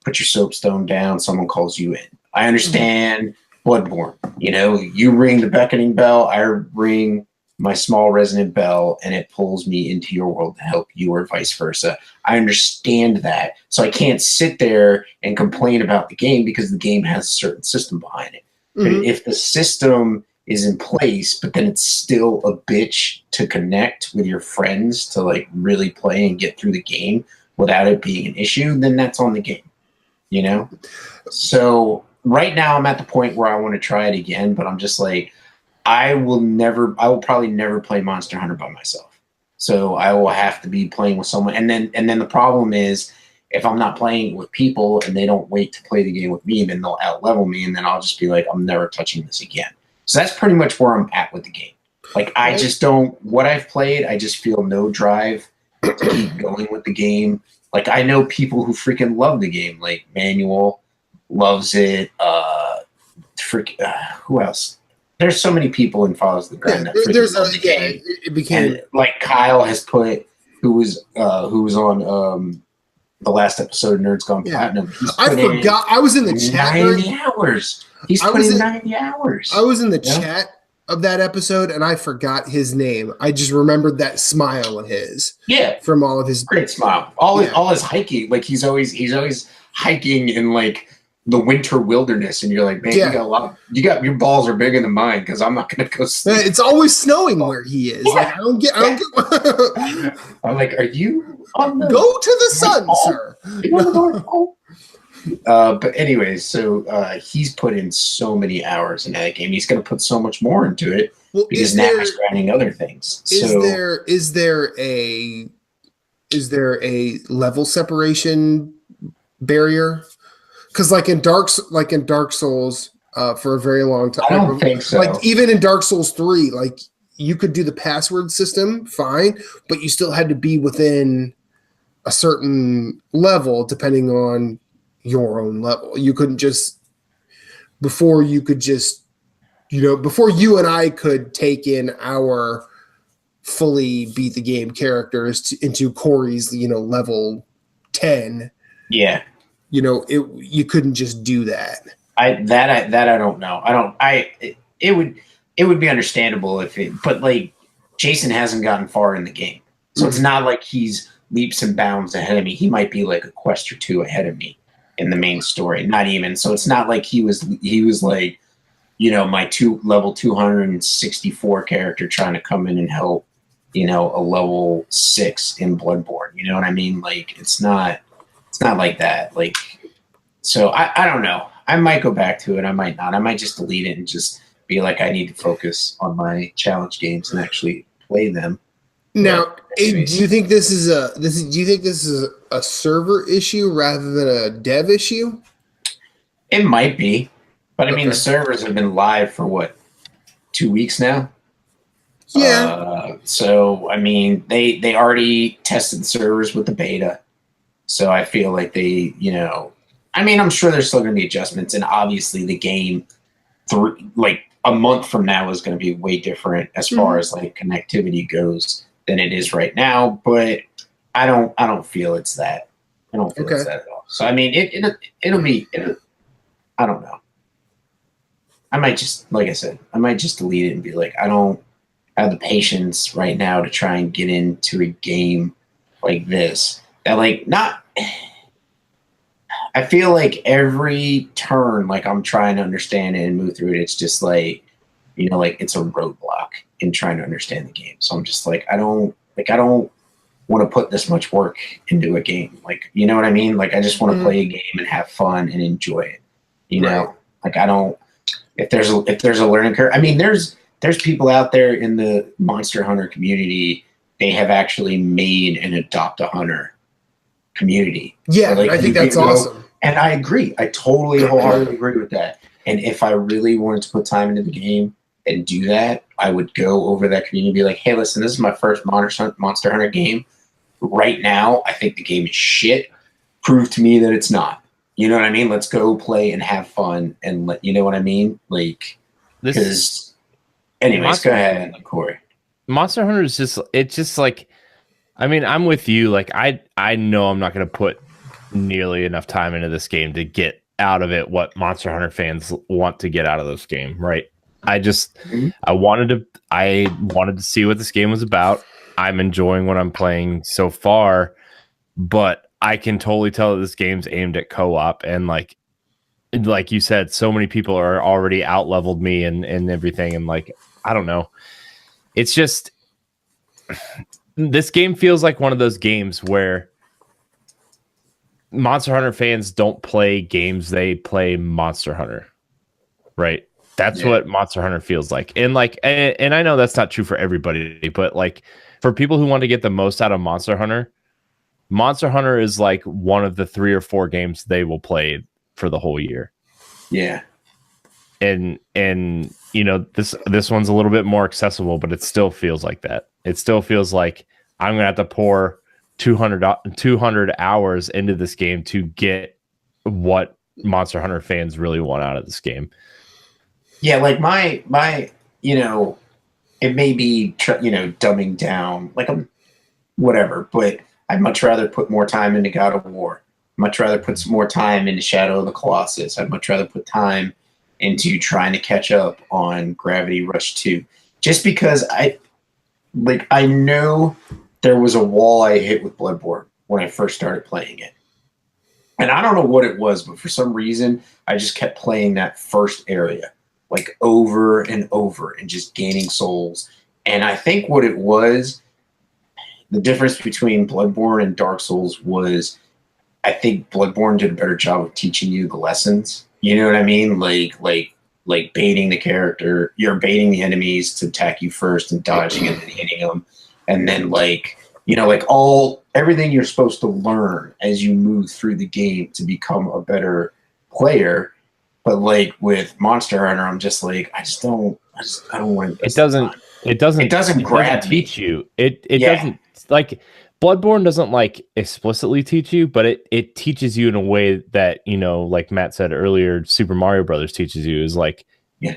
Put your soapstone down, someone calls you in. I understand Bloodborne. You know, you ring the beckoning bell, I ring my small resonant bell, and it pulls me into your world to help you, or vice versa. I understand that. So I can't sit there and complain about the game because the game has a certain system behind it. Mm-hmm. But if the system is in place, but then it's still a bitch to connect with your friends to like really play and get through the game without it being an issue, then that's on the game, you know? So right now I'm at the point where I want to try it again, but I'm just like, I will probably never play Monster Hunter by myself. So I will have to be playing with someone. And then the problem is, if I'm not playing with people and they don't wait to play the game with me, then they'll out-level me, and then I'll just be like, I'm never touching this again. So that's pretty much where I'm at with the game. Like, I just don't, what I've played, I just feel no drive to keep going with the game. Like, I know people who freaking love the game. Like, Manuel loves it. Who else? There's so many people in Follows the Grind that freaking love the game. It became, and, like, Kyle has put, who was on the last episode of Nerds Gone Platinum. I forgot. I was in the chat. 90 hours. He's put in 90 hours. I was in the chat of that episode, and I forgot his name. I just remembered that smile of his. Yeah, from all of his great smile. All his hiking. Like, he's always hiking in like the winter wilderness, and you're like, man, you got a lot. Your balls are bigger than mine, because I'm not gonna go sleep. It's always snowing where he is. Yeah. Like, I don't get. I'm like, are you on the? Go to the sun, sir. But anyways, so he's put in so many hours in that game. He's going to put so much more into it because now he's grinding other things. Is there a level separation barrier? Because like in Dark Souls, for a very long time, I don't think so. Like, even in Dark Souls 3, like, you could do the password system fine, but you still had to be within a certain level depending on your own level. You couldn't just, before you and I could take in our fully beat the game characters into Corey's, level 10. Yeah. You couldn't just do that. I don't know. It would be understandable if it, but like Jason hasn't gotten far in the game, so it's not like he's leaps and bounds ahead of me. He might be like a quest or two ahead of me in the main story, not even. So it's not like he was like, you know, my level 264 character trying to come in and help, you know, a level 6 in Bloodborne. You know what I mean? Like it's not like that. Like, so I don't know. I might go back to it. I might not. I might just delete it and just be like, I need to focus on my challenge games and actually play them. Now, do you think this is a server issue rather than a dev issue? It might be, but I mean, the servers have been live for what, 2 weeks now? Yeah. So I mean, they already tested the servers with the beta, so I feel like they, you know, I mean, I'm sure there's still going to be adjustments, and obviously the game, like a month from now, is going to be way different as far as like connectivity goes than it is right now. But I don't feel it's that. I don't feel it's that at all. So I mean, it'll be. I don't know. I might just, like I said, I might just delete it and be like, I don't have the patience right now to try and get into a game like this. That like not. I feel like every turn, like I'm trying to understand it and move through it, it's just like, you know, like it's a roadblock in trying to understand the game. So I'm just like, I don't want to put this much work into a game. Like, you know what I mean? Like, I just want to play a game and have fun and enjoy it. You know, like I don't. If there's a learning curve, I mean, there's people out there in the Monster Hunter community. They have actually made an Adopt a Hunter community. Yeah, like, I think that's awesome. And I agree. I totally wholeheartedly agree with that. And if I really wanted to put time into the game and do that, I would go over that community and be like, hey, listen, this is my first Monster Hunter game. Right now, I think the game is shit. Prove to me that it's not. You know what I mean? Let's go play and have fun and you know what I mean? Like, because anyways, go ahead, Corey. Monster Hunter is just like, I mean, I'm with you. Like, I know I'm not going to put nearly enough time into this game to get out of it what Monster Hunter fans want to get out of this game, right? I just I wanted to see what this game was about. I'm enjoying what I'm playing so far, but I can totally tell that this game's aimed at co-op, and like you said, so many people are already out leveled me and everything, and like, I don't know. It's just, this game feels like one of those games where Monster Hunter fans don't play games, they play Monster Hunter, right? That's what Monster Hunter feels like. And like, and I know that's not true for everybody, but like for people who want to get the most out of Monster Hunter is like one of the 3 or 4 games they will play for the whole year. Yeah. And you know, this one's a little bit more accessible, but it still feels like that. It still feels like I'm gonna have to pour 200 hours into this game to get what Monster Hunter fans really want out of this game. Yeah, like my you know, it may be you know, dumbing down, like I'm whatever, but I'd much rather put more time into God of War. Much rather put some more time into Shadow of the Colossus. I'd much rather put time into trying to catch up on Gravity Rush 2. Just because I know there was a wall I hit with Bloodborne when I first started playing it. And I don't know what it was, but for some reason, I just kept playing that first area, like over and over and just gaining souls. And I think what it was, the difference between Bloodborne and Dark Souls was, I think Bloodborne did a better job of teaching you the lessons. You know what I mean? Like baiting the character, you're baiting the enemies to attack you first and dodging and then hitting them. And then like, you know, like everything you're supposed to learn as you move through the game to become a better player. But like with Monster Hunter, I'm just like, I don't want to. It doesn't grab teach you. It doesn't, like, Bloodborne doesn't like explicitly teach you, but it teaches you in a way that, you know, like Matt said earlier, Super Mario Brothers teaches you, is like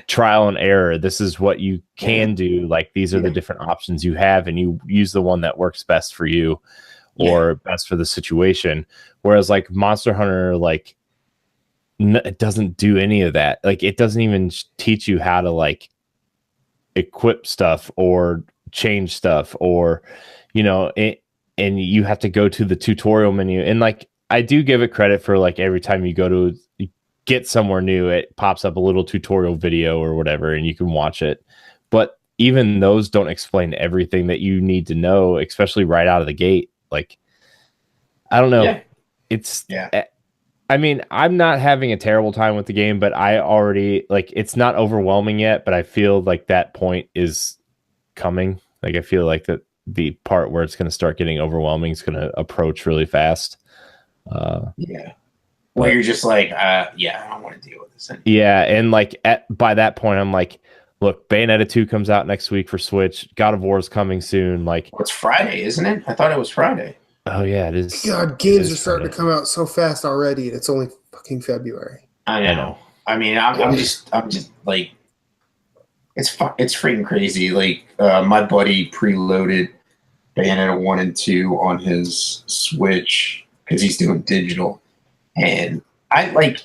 trial and error. This is what you can do. Like, these are the different options you have, and you use the one that works best for you or best for the situation. Whereas like Monster Hunter, like, it doesn't do any of that. Like, it doesn't even teach you how to like equip stuff or change stuff, or and you have to go to the tutorial menu. And like, I do give it credit for like every time you go to get somewhere new, it pops up a little tutorial video or whatever, and you can watch it. But even those don't explain everything that you need to know, especially right out of the gate. Like, I don't know. Yeah. I mean, I'm not having a terrible time with the game, but I already like, it's not overwhelming yet, but I feel like that point is coming. Like, I feel like that the part where it's going to start getting overwhelming is going to approach really fast. Yeah. Well, you're just like, I don't want to deal with this anymore. Yeah, and like by that point, I'm like, look, Bayonetta 2 comes out next week for Switch. God of War is coming soon. Like, it's Friday, isn't it? I thought it was Friday. Oh yeah, it is. God, games are starting to come out so fast already, and it's only fucking February. I know. I mean, I'm just like, it's freaking crazy. Like, my buddy preloaded Bayonetta 1 and 2 on his Switch because he's doing digital. And I like,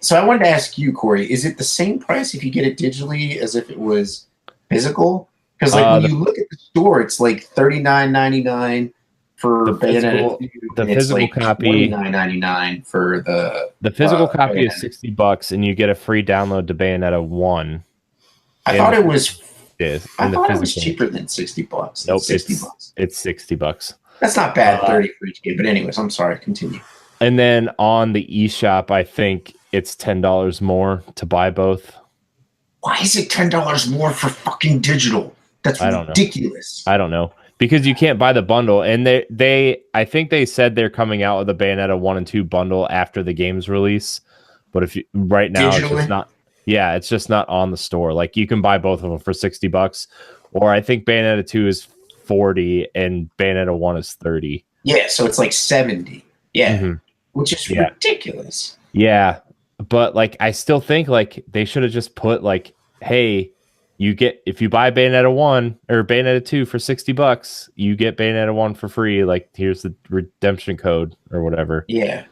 so I wanted to ask you, Corey, is it the same price if you get it digitally as if it was physical? Because like when you look at the store, it's like $39.99 for Bayonetta 2, the physical like copy, $29.99 for the physical copy is $60, and you get a free download to Bayonetta 1. I thought it was. I thought it was cheaper than $60. Nope, $60. It's $60. That's not bad, 30 for each game. But anyways, I'm sorry. Continue. And then on the eShop, I think it's $10 more to buy both. Why is it $10 more for fucking digital? That's ridiculous. I don't know. Because you can't buy the bundle. And I think they said they're coming out with a Bayonetta 1 and 2 bundle after the game's release. But if you right now it's just not, it's just not on the store. Like, you can buy both of them for $60, or I think Bayonetta 2 is $40 and Bayonetta 1 is $30. Yeah, so it's like $70. Yeah. Mm-hmm. Which is ridiculous. Yeah. But like, I still think like they should have just put like, hey, if you buy Bayonetta 1 or Bayonetta 2 for $60, you get Bayonetta 1 for free. Like, here's the redemption code or whatever. Yeah.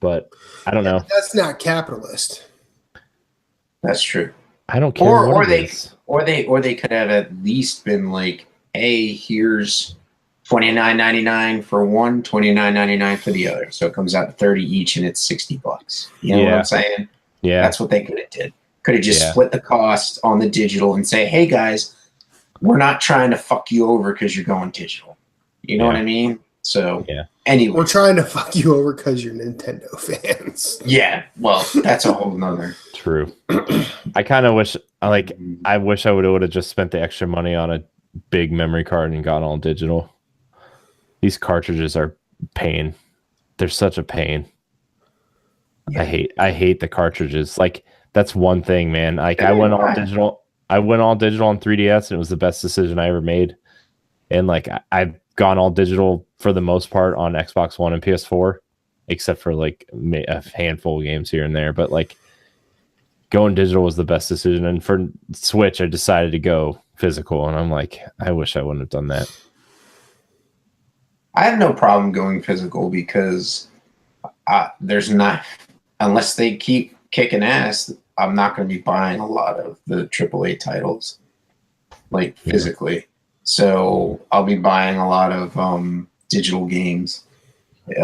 But I don't know. That's not capitalist. That's true. I don't care. Or they could have at least been like, hey, here's $29.99 for one, $29.99 for the other. So it comes out to $30 each, and it's $60. You know what I'm saying? Yeah. That's what they could have did. Could have just split the cost on the digital and say, hey guys, we're not trying to fuck you over because you're going digital. You know what I mean? So anyway. We're trying to fuck you over because you're Nintendo fans. Yeah. Well, that's a whole nother. True. I kind of wish I wish I would have just spent the extra money on a big memory card and got all digital. These cartridges are pain. They're such a pain. Yeah. I hate the cartridges. Like, that's one thing, man. Like, I went all digital on 3DS, and it was the best decision I ever made. And like, I've gone all digital for the most part on Xbox One and PS4, except for like a handful of games here and there. But like, going digital was the best decision. And for Switch, I decided to go physical, and I'm like, I wish I wouldn't have done that. I have no problem going physical because there's not, unless they keep kicking ass, I'm not going to be buying a lot of the AAA titles, like physically. So I'll be buying a lot of digital games,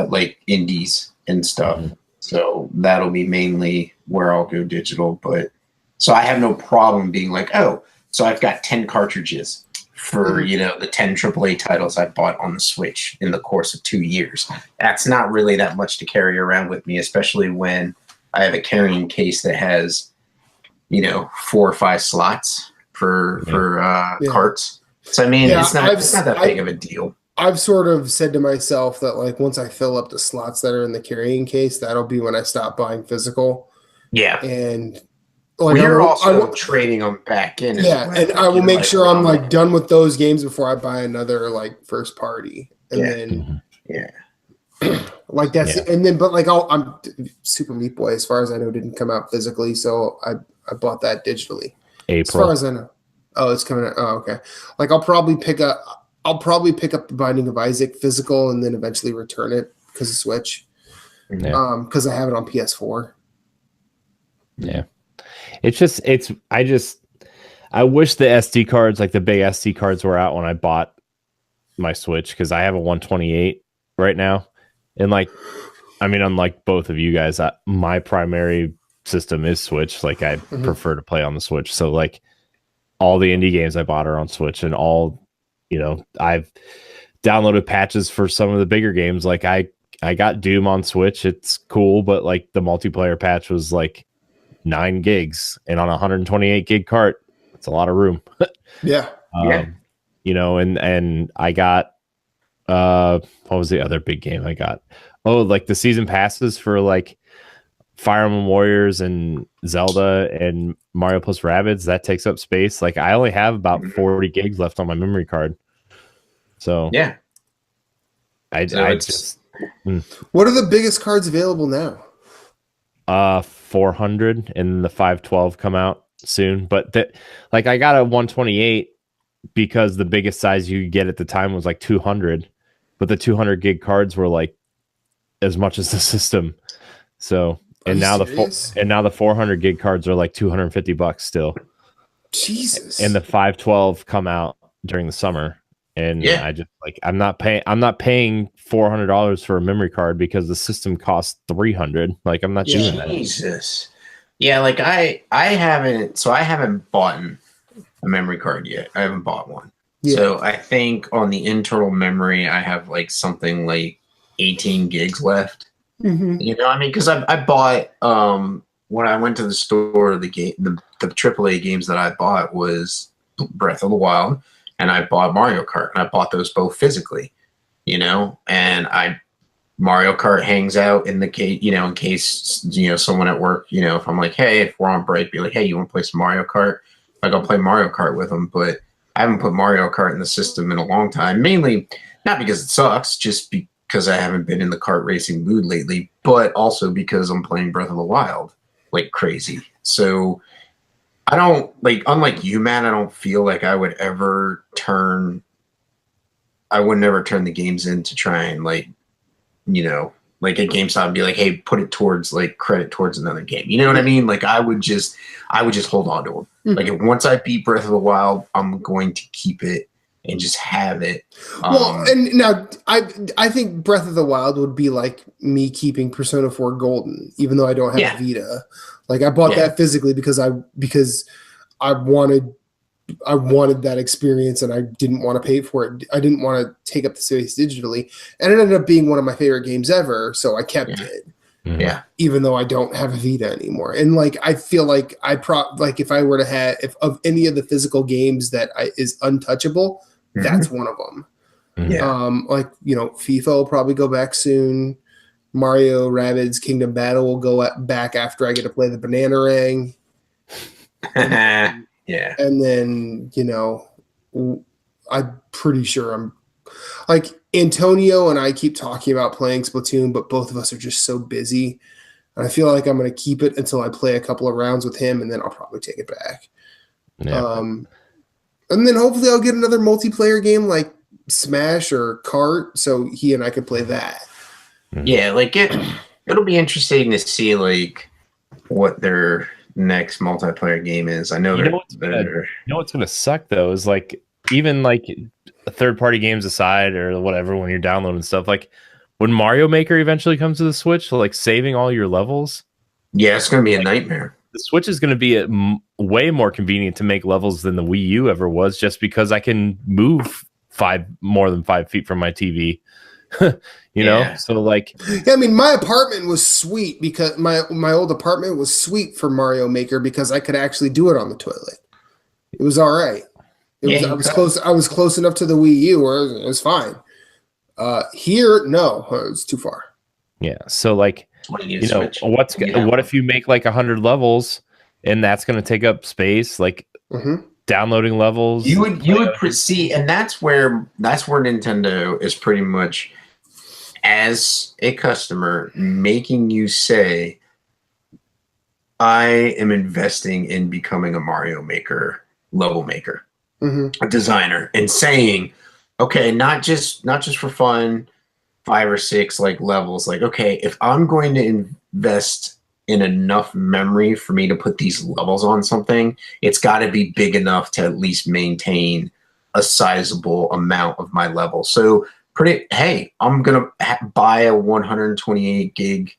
like indies and stuff. Mm-hmm. So that'll be mainly where I'll go digital. But so I have no problem being like, oh, so I've got 10 cartridges for, the 10 AAA titles I bought on the Switch in the course of 2 years. That's not really that much to carry around with me, especially when I have a carrying case that has, 4 or 5 slots for carts. So, I mean, it's not that big of a deal. I've sort of said to myself that, like, once I fill up the slots that are in the carrying case, that'll be when I stop buying physical. Yeah. And like, you're also trading them back in. Yeah, and I will make sure I'm like done with those games before I buy another like first party, and then like that's and then but like I'm Super Meat Boy, as far as I know, didn't come out physically, so I bought that digitally. April. As far as I know, it's coming out. Oh, okay. Like I'll probably pick up the Binding of Isaac physical and then eventually return it because of Switch. Yeah. Because I have it on PS4. Yeah. I wish the SD cards, like the big SD cards, were out when I bought my Switch, because I have a 128 right now. And like, I mean, unlike both of you guys, my primary system is Switch. Like, I prefer to play on the Switch. So like, all the indie games I bought are on Switch, and I've downloaded patches for some of the bigger games. Like I got Doom on Switch. It's cool, but like the multiplayer patch was like 9 gigs, and on a 128 gig cart, it's a lot of room. Yeah. And I got what was the other big game I got? Oh, like the season passes for like Fire Emblem Warriors and Zelda and Mario plus Rabbids. That takes up space. Like I only have about 40 gigs left on my memory card. So yeah, I just What are the biggest cards available now? 400, and the 512 come out soon. But like I got a 128 because the biggest size you could get at the time was like 200, but the 200 gig cards were like as much as the system. So now the 400 gig cards are like $250 still. Jesus. And the 512 come out during the summer. And I just like I'm not paying $400 for a memory card because the system costs $300. Like I'm not doing that. Jesus. Yeah, like I haven't bought a memory card yet. I haven't bought one. Yeah. So I think on the internal memory I have like something like 18 gigs left. Mm-hmm. You know, I mean, because I bought when I went to the store, the AAA games that I bought was Breath of the Wild. And I bought Mario Kart, and I bought those both physically, you know, and Mario Kart hangs out in the case, you know, in case, you know, someone at work, you know, if I'm like, hey, if we're on break, be like, hey, you want to play some Mario Kart? I go play Mario Kart with them, but I haven't put Mario Kart in the system in a long time, mainly not because it sucks, just because I haven't been in the kart racing mood lately, but also because I'm playing Breath of the Wild like crazy. So I don't like, unlike you, man, I don't feel like I would never turn the games in to try and like, you know, like at GameStop and be like, hey, put it towards like credit towards another game. You know what I mean? Like I would just hold on to them. Mm-hmm. Like once I beat Breath of the Wild, I'm going to keep it and just have it. Well, and now I think Breath of the Wild would be like me keeping Persona 4 Golden, even though I don't have a Vita. Like I bought that physically because I wanted that experience and I didn't want to pay for it. I didn't want to take up the space digitally, and it ended up being one of my favorite games ever. So I kept it. Yeah. Even though I don't have a Vita anymore. And like I feel like if I were to have of any of the physical games that is untouchable, that's one of them. Yeah. Like, you know, FIFA will probably go back soon. Mario Rabbids Kingdom Battle will go back after I get to play the Bananarang. Yeah. And then, you know, I'm pretty sure I'm like Antonio and I keep talking about playing Splatoon, but both of us are just so busy. And I feel like I'm going to keep it until I play a couple of rounds with him, and then I'll probably take it back. Yeah. And then hopefully I'll get another multiplayer game like Smash or Kart, so he and I could play that. Yeah, like it'll be interesting to see like what their next multiplayer game is. I know what's gonna suck though is like even like third-party games aside or whatever, when you're downloading stuff, like when Mario Maker eventually comes to the Switch, like saving all your levels. Yeah, it's gonna be a nightmare. The Switch is going to be way more convenient to make levels than the Wii U ever was, just because I can move more than 5 feet from my TV. you know, so like, yeah, I mean, my apartment was sweet because my old apartment was sweet for Mario Maker because I could actually do it on the toilet. It was all right. I was close enough to the Wii U where it was fine. Here, no, it was too far. Yeah, so like, you know, what if you make like 100 levels and that's going to take up space, like downloading levels? You would see, and that's where Nintendo is pretty much, as a customer, making you say, I am investing in becoming a Mario Maker level maker, a designer, and saying, okay, not just for fun, 5 or 6 like levels, like, okay, if I'm going to invest in enough memory for me to put these levels on something, it's got to be big enough to at least maintain a sizable amount of my level. So hey, I'm going to buy a 128 gig,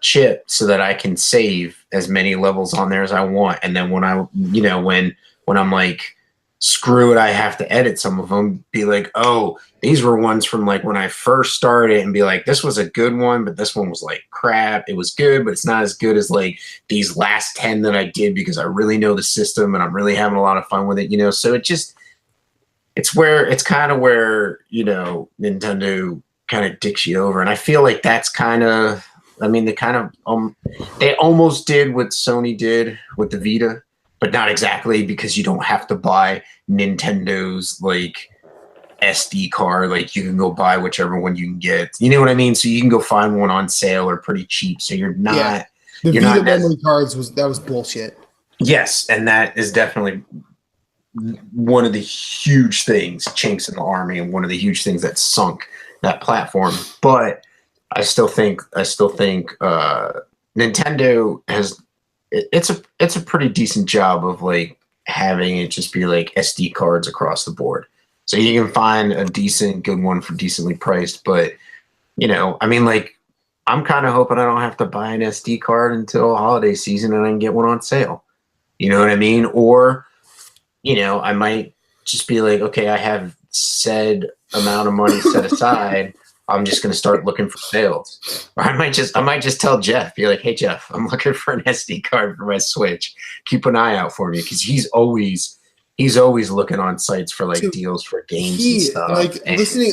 chip so that I can save as many levels on there as I want. And then when I'm like, screw it, I have to edit some of them, be like, oh, these were ones from like when I first started, and be like, this was a good one, but this one was like crap. It was good, but it's not as good as like these last 10 that I did because I really know the system and I'm really having a lot of fun with it, so it's kind of where, Nintendo kind of dicks you over. And I feel like that's they almost did what Sony did with the Vita, but not exactly, because you don't have to buy Nintendo's like SD card. Like you can go buy whichever one you can get. You know what I mean? So you can go find one on sale or pretty cheap. So you're not. Yeah. The Vita memory cards was bullshit. Yes, and that is definitely one of the huge things, chinks in the army, and one of the huge things that sunk that platform. But I still think Nintendo has. It's a pretty decent job of like having it just be like SD cards across the board. So you can find a good one for decently priced, but like I'm kind of hoping I don't have to buy an SD card until holiday season and I can get one on sale. You know what I mean? Or, I might just be like, okay, I have said amount of money set aside. I'm just going to start looking for sales. Or I might just tell Jeff, be like, hey, Jeff, I'm looking for an SD card for my Switch. Keep an eye out for me, because he's always looking on sites for like deals for games and stuff. Like listening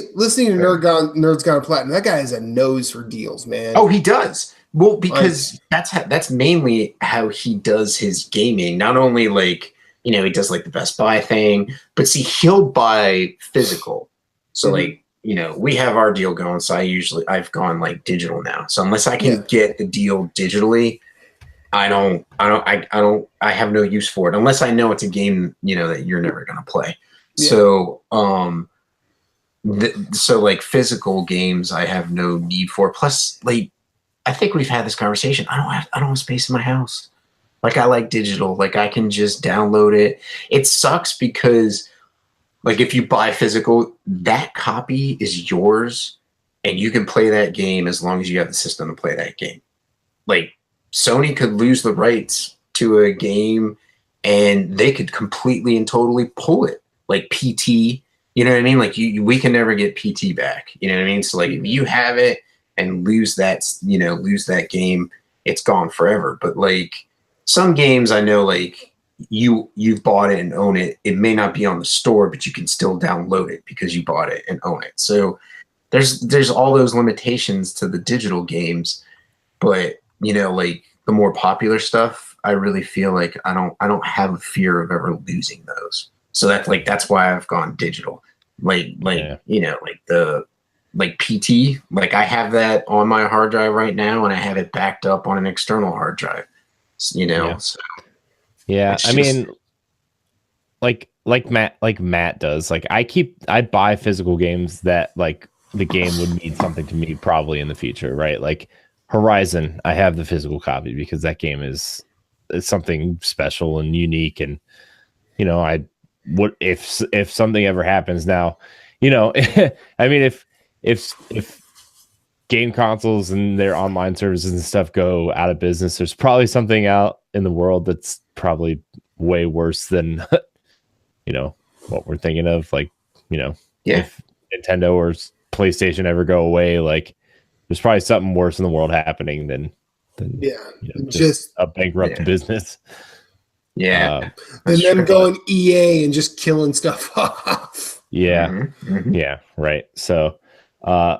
to Nerds Gone Platinum, that guy has a nose for deals, man. Oh, he does. Well, because that's mainly how he does his gaming. Not only like, he does like the Best Buy thing, but see, he'll buy physical. So like, we have our deal going, so I've gone like digital now. So unless I can get the deal digitally, I have no use for it unless I know it's a game, that you're never going to play. Yeah. So, so like physical games, I have no need for. Plus, like, I think we've had this conversation. I don't have space in my house. Like, I like digital. Like, I can just download it. It sucks because, like, if you buy physical, that copy is yours, and you can play that game as long as you have the system to play that game. Like, Sony could lose the rights to a game, and they could completely and totally pull it. Like PT, you know what I mean? Like, we can never get PT back. You know what I mean? So, like, if you have it and lose that game, it's gone forever. But, like, some games I know, like, you've bought it and own it. It may not be on the store, but you can still download it because you bought it and own it. So there's all those limitations to the digital games, but like the more popular stuff, I really feel like I don't have a fear of ever losing those. So that's why I've gone digital. Like PT, like I have that on my hard drive right now, and I have it backed up on an external hard drive. Yeah. So. Yeah, I mean, like Matt does. Like I buy physical games that like the game would mean something to me probably in the future, right? Like Horizon, I have the physical copy because that game is something special and unique, and I would if something ever happens now, I mean if game consoles and their online services and stuff go out of business, there's probably something out in the world that's probably way worse than what we're thinking of. Like, if Nintendo or PlayStation ever go away, like there's probably something worse in the world happening than just a bankrupt business. Yeah. And them going EA and just killing stuff off. Yeah. Mm-hmm. Yeah. Right. So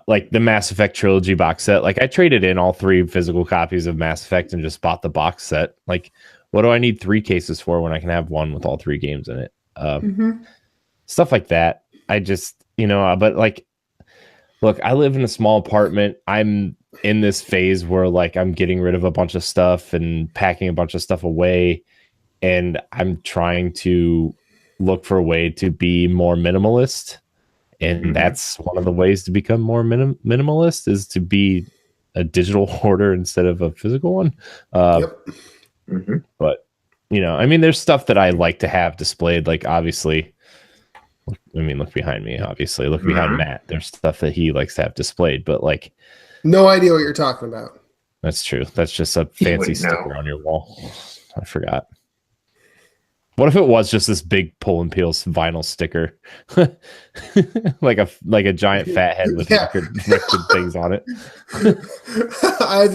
like the Mass Effect trilogy box set, like I traded in all 3 physical copies of Mass Effect and just bought the box set. Like, what do I need 3 cases for when I can have one with all 3 games in it? Stuff like that. I just, but like, look, I live in a small apartment. I'm in this phase where like I'm getting rid of a bunch of stuff and packing a bunch of stuff away. And I'm trying to look for a way to be more minimalist. And that's one of the ways to become more minimalist is to be a digital hoarder instead of a physical one. Yep. But I mean, there's stuff that I like to have displayed. Like obviously, look behind me. Obviously, look behind Matt. There's stuff that he likes to have displayed. But like, no idea what you're talking about. that's true. That's just a fancy sticker on your wall. I forgot. What if it was just this big Pull and Peel's vinyl sticker, like a giant fat head with record things on it? I have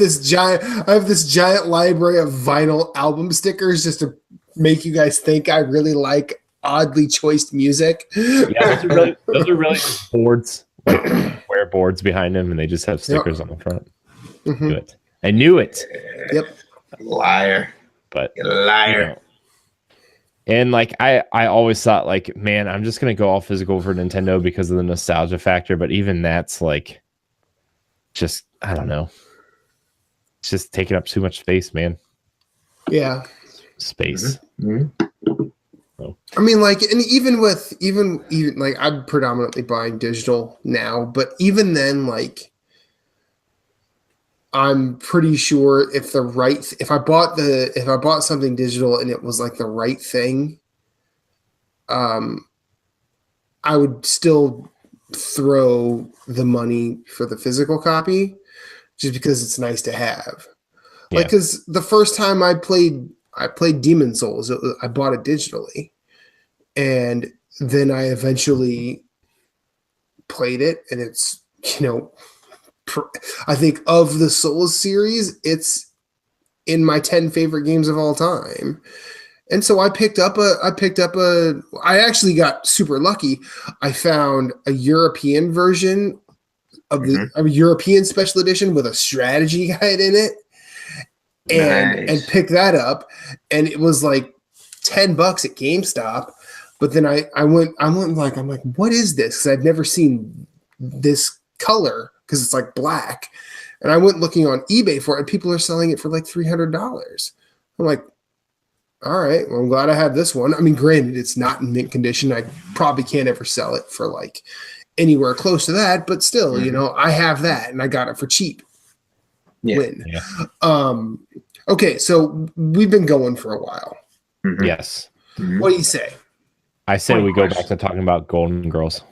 this giant library of vinyl album stickers just to make you guys think I really like oddly choiced music. Yeah, those are really just boards, like square boards behind them, and they just have stickers on the front. I knew it. Yep. Liar. But liar. And like I always thought, like, man, I'm just gonna go all physical for Nintendo because of the nostalgia factor. But even that's like, just I don't know, it's just taking up too much space, man. Yeah, space. So. I mean, like, and even like I'm predominantly buying digital now, but even then, like, I'm pretty sure if I bought something digital and it was like the right thing, I would still throw the money for the physical copy just because it's nice to have. Yeah. Like, because the first time I played Demon Souls, I bought it digitally, and then I eventually played it, and it's, I think of the Souls series, it's in my 10 favorite games of all time. And so I actually got super lucky. I found a European version of a European special edition with a strategy guide in it, and picked that up. And it was like $10 at GameStop. But then I went like, I'm like, what is this? 'Cause I'd never seen this color, because it's like black. And I went looking on eBay for it, and people are selling it for like $300. I'm like, all right, well, I'm glad I have this one. I mean, granted, it's not in mint condition. I probably can't ever sell it for like anywhere close to that, but still, I have that, and I got it for cheap. Yeah. Win. Yeah. Okay, so we've been going for a while. Yes. What do you say? I say we go back to talking about Golden Girls.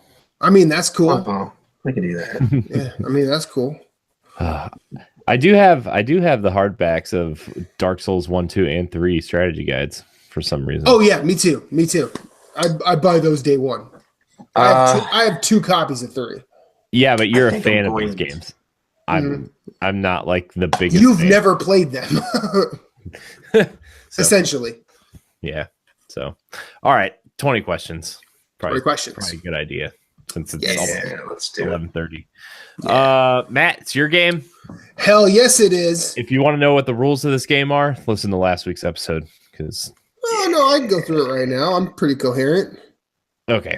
I mean, that's cool. I can do that. Yeah, I mean, that's cool. I do have the hardbacks of Dark Souls 1, 2, and 3 strategy guides for some reason. Oh yeah, me too. I buy those day one. I have 2 copies of 3. Yeah, but you're a fan of these games. I'm not like the biggest. You've never played them. Essentially. Yeah. So, all right, 20 questions. 20 questions. Probably a good idea, since it's let's do 11:30. Yeah. Matt, it's your game. Hell yes, it is. If you want to know what the rules of this game are, listen to last week's episode. Because no, I can go through it right now. I'm pretty coherent. Okay.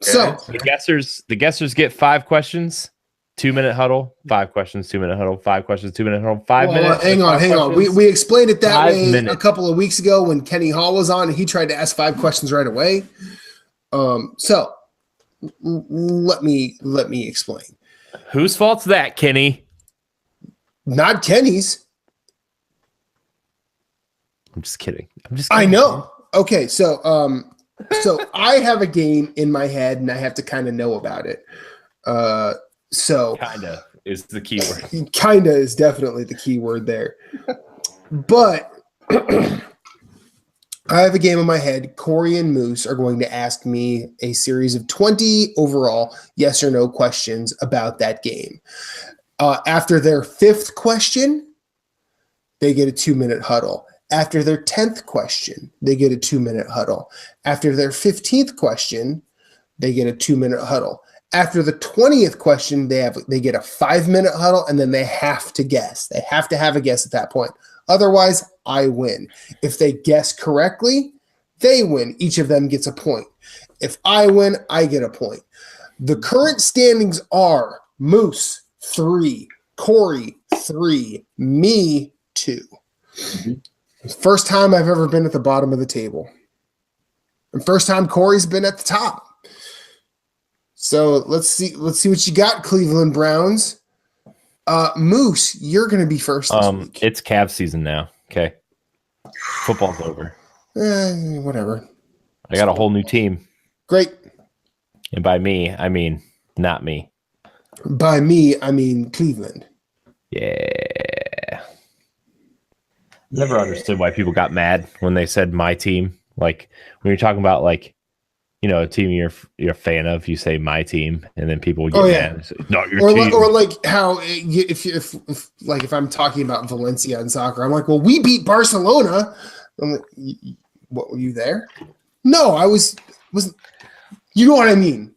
So the guessers get 5 questions. 2-minute huddle, 5 questions, 2-minute huddle, 5 questions, 2-minute huddle, 5 minutes. Hang on. We explained it that way a couple of weeks ago when Kenny Hall was on, and he tried to ask 5 questions right away. So let me explain. Whose fault's that, Kenny? Not Kenny's. I'm just kidding. I know. Okay, so I have a game in my head, and I have to kind of know about it. So kinda is the key word. Kinda is definitely the key word there. But I have a game in my head. Corey and Moose are going to ask me a series of 20 overall yes or no questions about that game. After their 5th question, they get a 2-minute huddle. After their 10th question, they get a 2-minute huddle. After their 15th question, they get a 2-minute huddle. After the 20th question, they get a 5-minute huddle, and then they have to guess. They have to have a guess at that point. Otherwise, I win. If they guess correctly, they win. Each of them gets a point. If I win, I get a point. The current standings are Moose 3, Corey 3, me 2. First time I've ever been at the bottom of the table. And first time Corey's been at the top. So let's see what you got, Cleveland Browns. Moose, you're going to be first this week. It's Cavs season now. Okay. Football's over. Whatever. I got a whole new team. Great. And by me, I mean not me. By me, I mean Cleveland. Yeah. Never understood why people got mad when they said my team. Like when you're talking about like, you know, a team you're a fan of, you say my team, and then people would get mad. Say, not your team. Or like how if I'm talking about Valencia in soccer, I'm like, well, we beat Barcelona. I'm like, what, were you there? No, I wasn't. You know what I mean?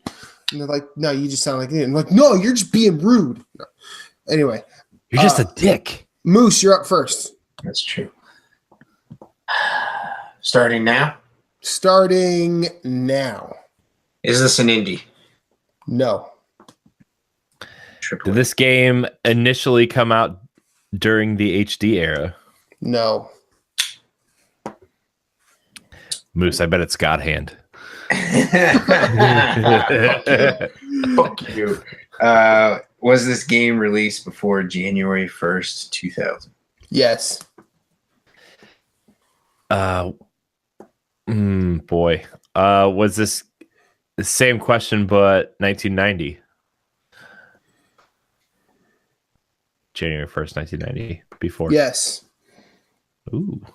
And they're like, no, you just sound like it. I'm like, no, you're just being rude. No. Anyway, you're just a dick. Moose, you're up first. That's true. Starting now. Starting now. Is this an indie? No. Did this game initially come out during the HD era? No. Moose, I bet it's God Hand. Fuck you. Was this game released before January 1st, 2000? Yes. Boy. Was this the same question but 1990? January 1st, 1990. Before. Yes. Ooh.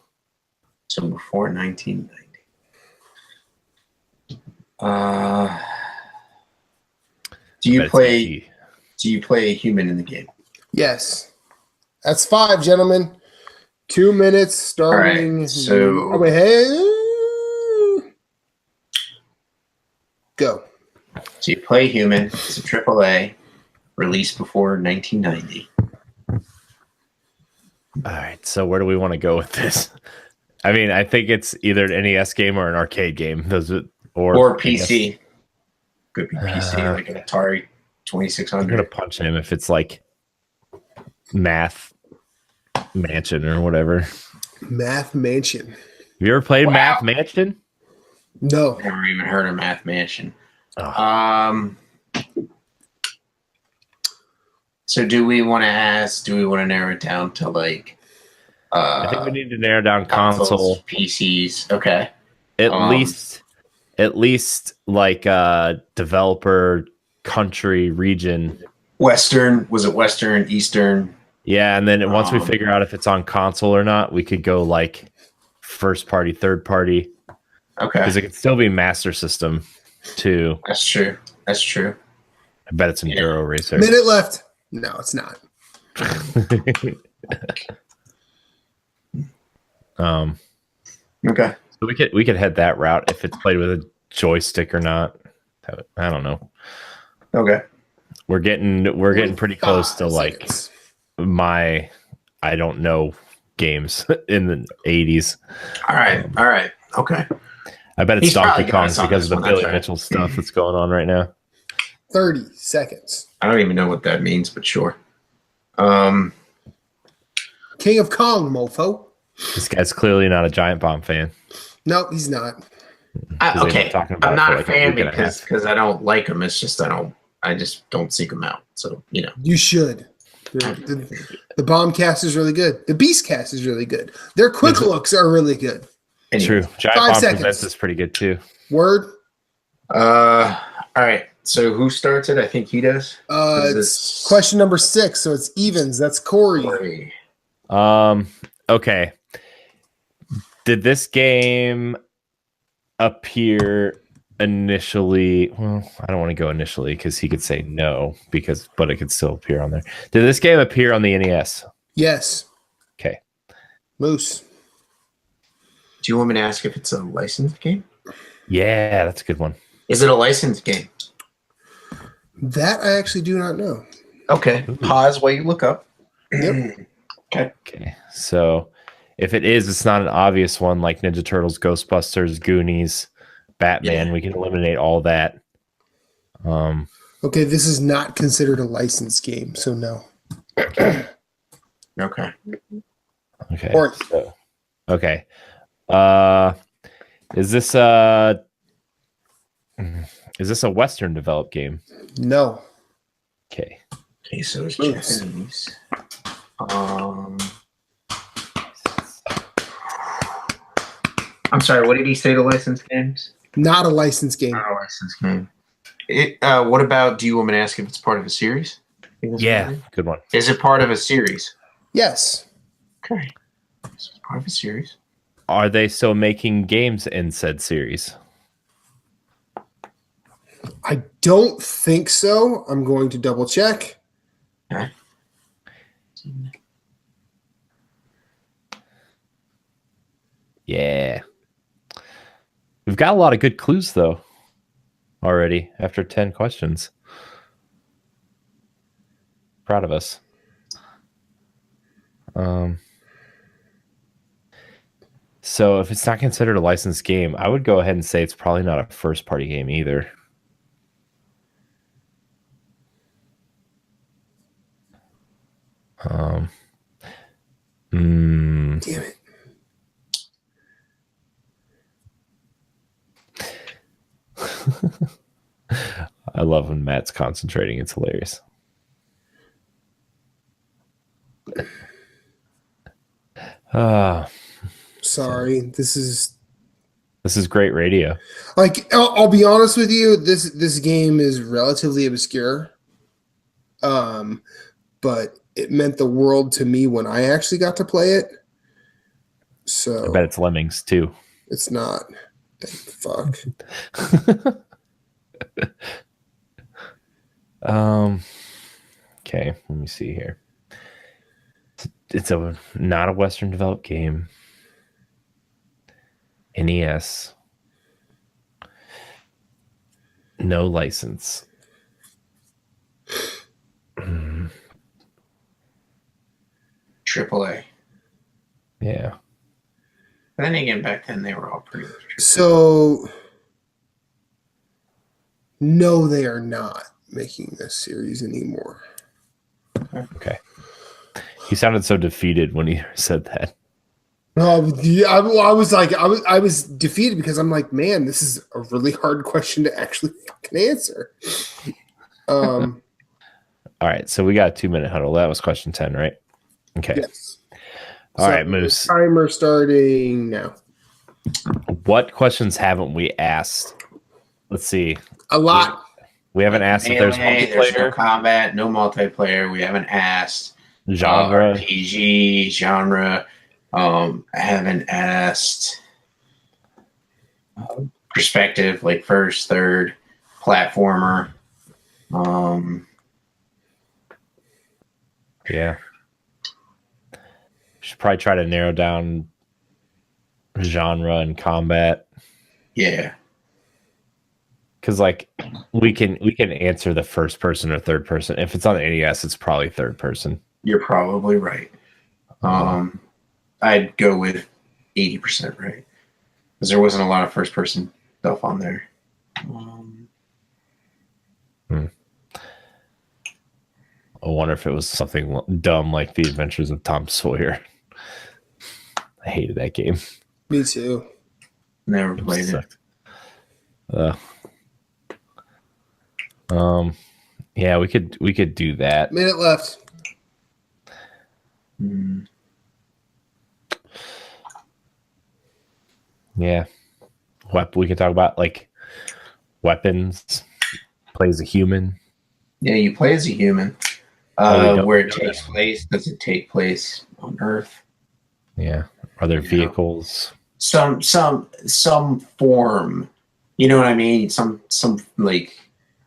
So before 1990. Do you play a human in the game? Yes. That's 5, gentlemen. 2 minutes starting. All right, so go. So you play human. It's a AAA, released before 1990. All right. So where do we want to go with this? I mean, I think it's either an NES game or an arcade game. Or PC. Could be PC, like an Atari 2600. I'm gonna punch him if it's like Math Mansion or whatever. Math Mansion. Have you ever played Math Mansion? No. Never even heard of Math Mansion. Oh. So do we want to narrow it down to like I think we need to narrow down console, PCs. Okay. At least like developer, country, region. Western, was it Western, Eastern? Yeah, and then once we figure out if it's on console or not, we could go like first party, third party. Okay. Because it could still be Master System too. That's true. I bet it's Enduro Racer. Minute left. No, it's not. Okay. So we could head that route if it's played with a joystick or not. I don't know. Okay. We're getting pretty close to like seconds. I don't know games in the 80s. All right. Okay. I bet it's He's Donkey probably got Kong us on because this of the one, Billy that's right. Mitchell stuff that's going on right now. 30 seconds. I don't even know what that means, but sure. King of Kong, mofo. This guy's clearly not a Giant Bomb fan. No, he's not. Okay. I'm not a fan week and a half. because I don't like them. It's just I just don't seek them out. So, you know. You should. The bomb cast is really good. The beast cast is really good. Their quick looks are really good. Anyway. True. Giant 5 Bomb seconds. Presents is pretty good too. Word. All right. So who starts it? I think he does. It's question number 6, so it's evens. That's Corey. Okay. Did this game appear initially? Well, I don't want to go initially because he could say no, but it could still appear on there. Did this game appear on the NES? Yes. Okay. Moose. Do you want me to ask if it's a licensed game? Yeah, that's a good one. Is it a licensed game? That I actually do not know. Okay. Pause while you look up. Yep. Okay. So if it is, it's not an obvious one like Ninja Turtles, Ghostbusters, Goonies, Batman. Yeah. We can eliminate all that. Okay, this is not considered a licensed game, so no. Okay. Okay. Or- So, okay. Is this a Western developed game? No. Okay. Okay, so it's Moose. Japanese. I'm sorry, what did he say to license games? Not a licensed game. Not a license game. What about, do you want me to ask if it's part of a series? Yeah, good one. Is it part of a series? Yes. Okay. So it's part of a series. Are they still making games in said series? I don't think so. I'm going to double check. Okay. Yeah. We've got a lot of good clues, though, already after 10 questions. Proud of us. So if it's not considered a licensed game, I would go ahead and say it's probably not a first-party game either. Damn it. I love when Matt's concentrating. It's hilarious. Sorry. This is Great radio. like I'll be honest with you, this game is relatively obscure. But it meant the world to me when I actually got to play it. So I bet it's Lemmings too. it's not. Thank fuck. Okay, let me see here. It's not a Western developed game. NES. No license. AAA. Yeah. But then again, back then they were all pretty much AAA. So no, they are not making this series anymore. Okay. He sounded so defeated when he said that. Yeah, I was like, I was defeated because I'm like, man, this is a really hard question to actually fucking answer. All right, so we got a 2-minute huddle. That was question 10, right? Okay. Yes. All right, Moose. Timer starting now. What questions haven't we asked? Let's see. A lot. We haven't asked if there's There's no multiplayer, combat, no multiplayer. We haven't asked genre. RPG, genre. I haven't asked perspective, like first, third, platformer. Yeah. Should probably try to narrow down genre and combat. Yeah. Because like we can answer the first person or third person. If it's on the NES, it's probably third person. You're probably right. I'd go with 80% right. Because there wasn't a lot of first person stuff on there. I wonder if it was something dumb like The Adventures of Tom Sawyer. I hated that game. Me too. Never played it. Yeah, we could do that. Minute left. Yeah. We can talk about like weapons. Play as a human. Yeah, you play as a human. Where it takes place, does it take place on Earth? Yeah. Are there vehicles? Some form. You know what I mean? Some like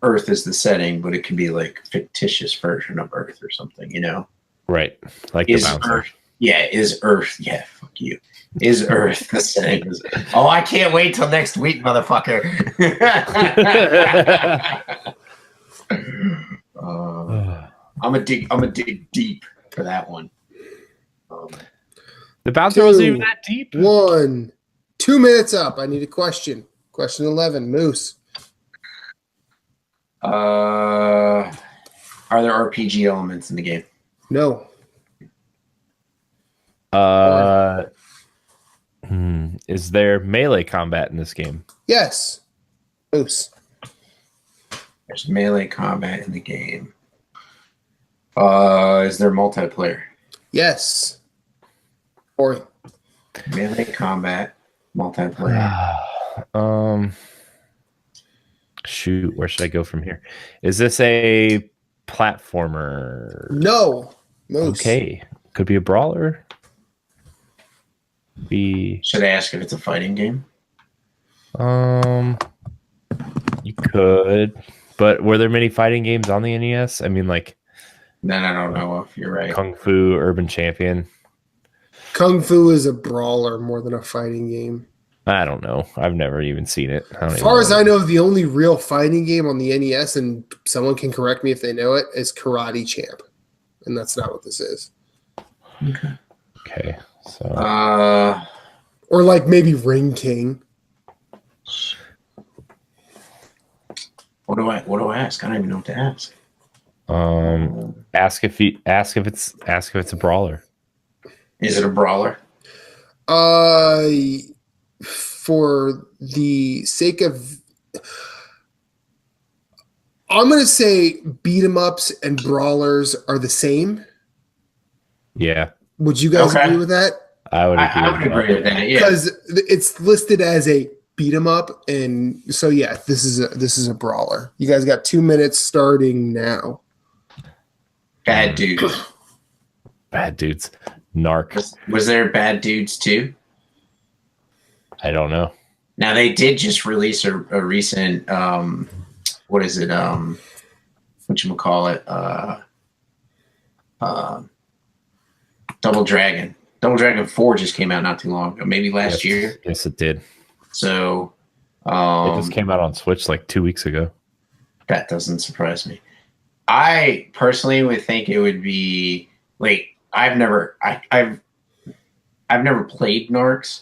Earth is the setting, but it could be like a fictitious version of Earth or something, you know? Right. Like is the bouncer. Earth, is Earth, fuck you. Is Earth the setting? Oh, I can't wait till next week, motherfucker. I'm gonna dig deep for that one. The bouncer wasn't even that deep. 1. 2 minutes up. I need a question. Question 11. Moose. Are there RPG elements in the game? No. Is there melee combat in this game? Yes. Moose. There's melee combat in the game. Is there multiplayer? Yes. Or Melee combat, multiplayer. Shoot, where should I go from here? Is this a platformer? no. Moose. Okay, could be a brawler. Should I ask if it's a fighting game? You could, but were there many fighting games on the NES? I mean, like, Then I don't know if you're right. Kung Fu, Urban Champion. Kung Fu is a brawler more than a fighting game. I don't know. I've never even seen it. As far as I know, the only real fighting game on the NES, and someone can correct me if they know it, is Karate Champ. And that's not what this is. Okay. So or like maybe Ring King. What do I ask? I don't even know what to ask. Ask if it's a brawler. Is it a brawler? For the sake of, I'm gonna say beat 'em ups and brawlers are the same. Yeah. Would you guys agree with that? I would agree. I would agree with that. Yeah. Because it's listed as a beat 'em up, and so yeah, this is a brawler. You guys got 2 minutes starting now. Bad dudes. Bad dudes. Narc. Was there bad dudes too? I don't know. Now they did just release a recent what is it? Whatchamacallit? Double Dragon. Double Dragon 4 just came out not too long ago, maybe last year. Yes, it did. So it just came out on Switch like 2 weeks ago. That doesn't surprise me. I personally would think it would be like I've never played Narcs,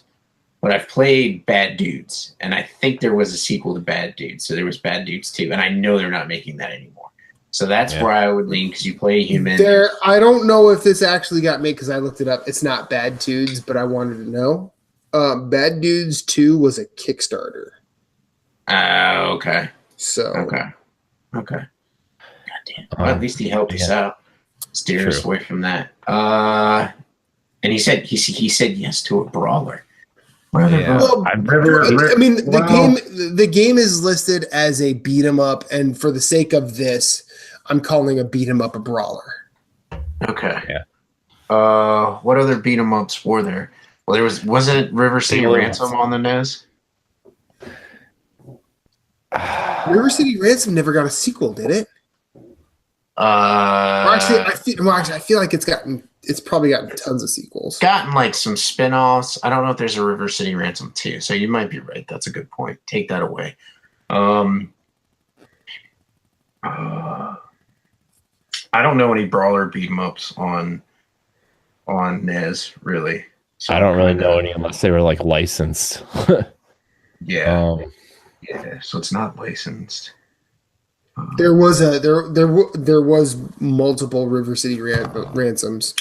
but I've played Bad Dudes, and I think there was a sequel to Bad Dudes, so there was Bad Dudes 2, and I know they're not making that anymore. So that's where I would lean, because you play a human. I don't know if this actually got made because I looked it up. It's not Bad Dudes, but I wanted to know. Bad Dudes 2 was a Kickstarter. Okay. So okay. Goddamn. Well, at least he helped us out, steer us away from that. And he said yes to a brawler. I mean, the game is listed as a beat 'em up, and for the sake of this, I'm calling a beat 'em up a brawler. Okay. Yeah. What other beat 'em ups were there? Well, wasn't River City Ransom on the NES? River City Ransom never got a sequel, did it? I feel like it's probably gotten tons of sequels. Gotten like some spin-offs. I don't know if there's a River City Ransom 2, so you might be right. That's a good point. Take that away. I don't know any brawler beat 'em ups on NES really. So I don't really know any unless they were like licensed. Yeah. Yeah, so it's not licensed. There was multiple River City Ransoms.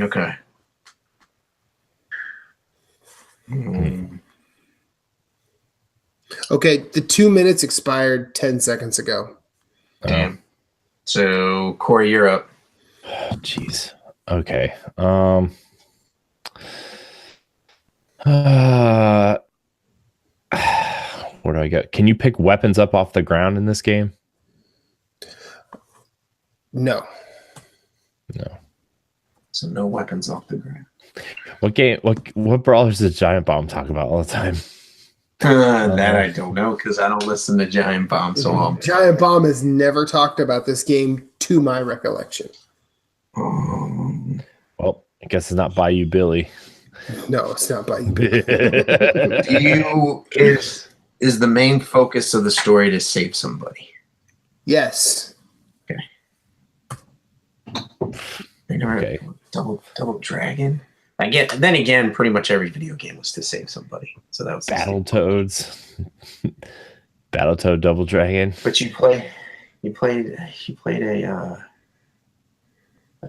Okay. Okay, the 2 minutes expired 10 seconds ago. Damn. So Corey, you're up. Jeez. Okay. Where do I go? Can you pick weapons up off the ground in this game? No. So no weapons off the ground. What game? What brawlers does Giant Bomb talk about all the time? That I don't know, because I don't listen to Giant Bomb so long. Giant Bomb has never talked about this game to my recollection. Well, I guess it's not Bayou Billy. No, it's not Bayou Billy. Is the main focus of the story to save somebody? Yes. Okay. Double Dragon. Then again, pretty much every video game was to save somebody. So that was Battletoads. Battletoad Double Dragon. But you played a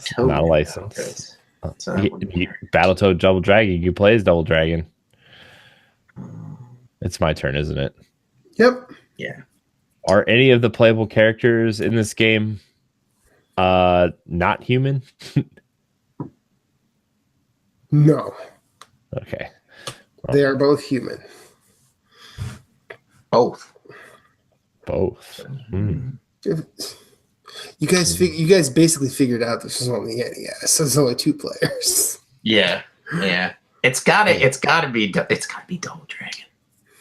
toad. Not a license. Battletoad Double Dragon. You play as Double Dragon. It's my turn, isn't it? Yep. Yeah. Are any of the playable characters in this game Not human. No, Okay. they are both human. Both. You guys basically figured out this was on the NES. So there's only 2 players. Yeah. It's gotta be Double Dragon.